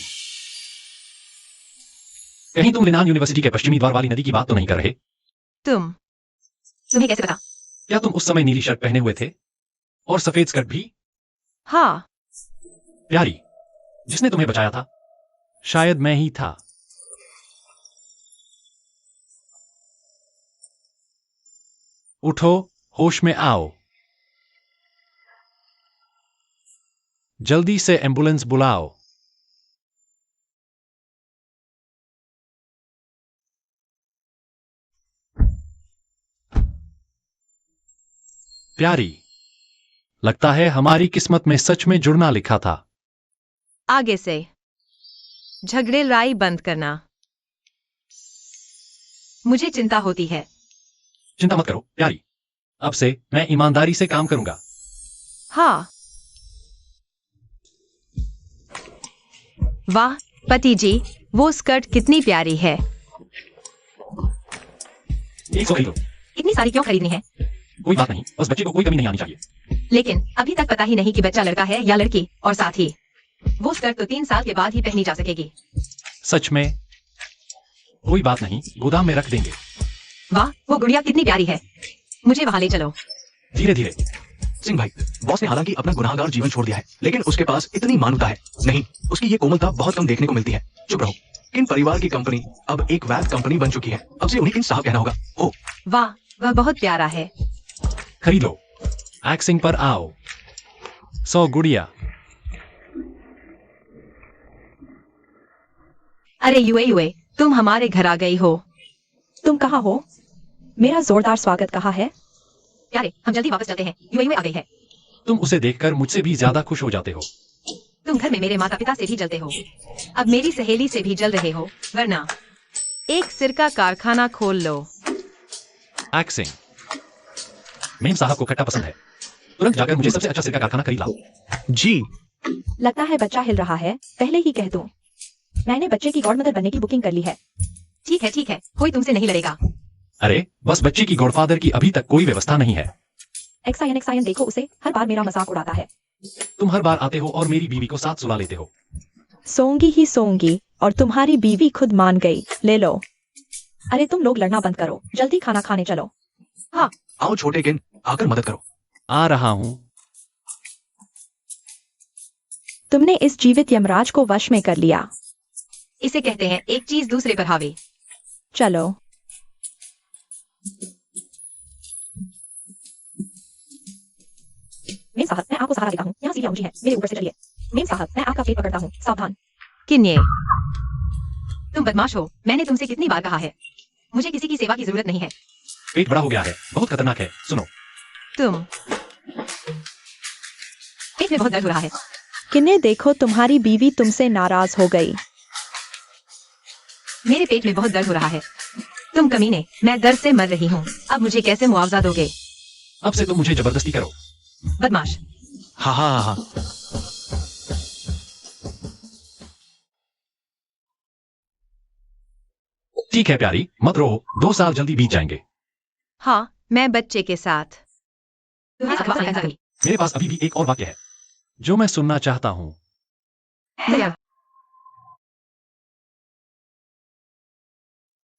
Speaker 4: कहीं तुम लिनआन यूनिवर्सिटी के पश्चिमी द्वार वाली नदी की बात तो नहीं कर रहे?
Speaker 3: तुम्हें कैसे पता?
Speaker 4: क्या तुम उस समय नीली शर्ट पहने हुए थे और सफेद स्कर्ट भी?
Speaker 5: हाँ,
Speaker 4: प्यारी, जिसने तुम्हें बचाया था शायद मैं ही था। उठो, होश में आओ। जल्दी से एम्बुलेंस बुलाओ। प्यारी, लगता है हमारी किस्मत में सच में जुड़ना लिखा था।
Speaker 3: आगे से झगड़े लड़ाई बंद करना। मुझे चिंता होती है।
Speaker 4: चिंता मत करो प्यारी, अब से मैं ईमानदारी से काम करूंगा।
Speaker 5: हाँ,
Speaker 3: वाह पति जी, वो स्कर्ट कितनी प्यारी है।
Speaker 4: 100 खरीदो।
Speaker 3: इतनी सारी क्यों खरीदनी है?
Speaker 4: कोई बात नहीं, बस बच्चे को कोई कमी नहीं आनी चाहिए।
Speaker 3: लेकिन अभी तक पता ही नहीं कि बच्चा लड़का है या लड़की, और साथ ही वो स्कर्ट तो 3 साल के बाद ही पहनी जा सकेगी।
Speaker 4: सच में? कोई बात नहीं, गोदाम में रख देंगे।
Speaker 3: वाह, वो गुड़िया कितनी प्यारी है। मुझे वहां ले चलो।
Speaker 4: धीरे धीरे।
Speaker 2: सिंह भाई, बॉस ने हालांकि अपना गुनाहगार जीवन छोड़ दिया है, लेकिन उसके पास इतनी मानवता है नहीं, उसकी ये कोमलता बहुत कम देखने को मिलती है। चुप रहो। किन परिवार की कंपनी अब एक वैध कंपनी बन चुकी है, अब से उन्हें किन साहब कहना होगा। ओ
Speaker 3: वाह, वह बहुत प्यारा है।
Speaker 4: खरीद लो। एक्सिंग पर आओ। 100 गुड़िया।
Speaker 3: अरे यूए, तुम हमारे घर आ गई हो।
Speaker 1: तुम कहाँ हो? मेरा जोरदार स्वागत कहाँ है?
Speaker 3: प्यारे, हम जल्दी वापस चलते हैं। यूए आ गई है।
Speaker 4: तुम उसे देखकर मुझसे भी ज्यादा खुश हो जाते हो।
Speaker 3: तुम घर में मेरे माता पिता से भी जलते हो, अब मेरी सहेली से भी जल रहे हो, वरना एक सिरका कारखाना खोल लो।
Speaker 4: एक्सिंग। मेम साहब को खट्टा पसंद है। तुरंत जाकर मुझे सबसे अच्छा सिरका कारखाना खरीद लाओ।
Speaker 2: जी।
Speaker 1: लगता है बच्चा हिल रहा है, पहले ही कह दूं। मैंने बच्चे की गॉडमदर बनने की बुकिंग कर ली है।
Speaker 3: ठीक है, कोई तुमसे नहीं लड़ेगा।
Speaker 4: अरे, बस बच्चे की गॉडफादर की अभी तक कोई व्यवस्था नहीं है।
Speaker 1: एक्सायन देखो उसे, हर बार मेरा मजाक उड़ाता है।
Speaker 4: तुम हर बार आते हो और मेरी बीवी को साथ सुला लेते हो।
Speaker 5: सोंगी ही सोंगी, और तुम्हारी बीवी खुद मान गई। ले लो।
Speaker 1: अरे तुम लोग लड़ना बंद करो, जल्दी खाना खाने चलो।
Speaker 2: हाँ, आओ छोटे किन, आकर मदद करो।
Speaker 4: आ रहा हूं।
Speaker 5: तुमने इस जीवित यमराज को वश में कर लिया।
Speaker 3: इसे कहते हैं एक चीज दूसरे पर हावी।
Speaker 5: चलो।
Speaker 1: मेम साहब, मैं आपको सहारा देता हूँ, यहाँ सीढ़ियाँ ऊंची हैं, मेरे ऊपर से चलिए। मेम साहब, मैं आपका पेट पकड़ता हूँ, सावधान।
Speaker 3: किन्ने, तुम बदमाश हो। मैंने तुमसे कितनी बार कहा है, मुझे किसी की सेवा की जरूरत नहीं है।
Speaker 4: पेट बड़ा हो गया है, बहुत खतरनाक है। सुनो।
Speaker 3: तुम, पेट में बहुत दर्द हो रहा है।
Speaker 5: किन्ने देखो, तुम्हारी बीवी तुमसे नाराज हो गई।
Speaker 3: मेरे पेट में बहुत दर्द हो रहा है। तुम कमीने, मैं दर्द से मर रही हूँ। अब मुझे कैसे मुआवजा दोगे?
Speaker 4: अब से तुम मुझे जबरदस्ती करो।
Speaker 3: बदमाश।
Speaker 2: हाँ हाँ हाँ।
Speaker 4: ठीक है प्यारी, मत रो, 2 साल जल्दी बीत जाएंगे।
Speaker 3: हाँ, मैं बच्चे के साथ।
Speaker 4: मेरे पास अभी भी एक और वाक्य है जो मैं सुनना चाहता हूँ।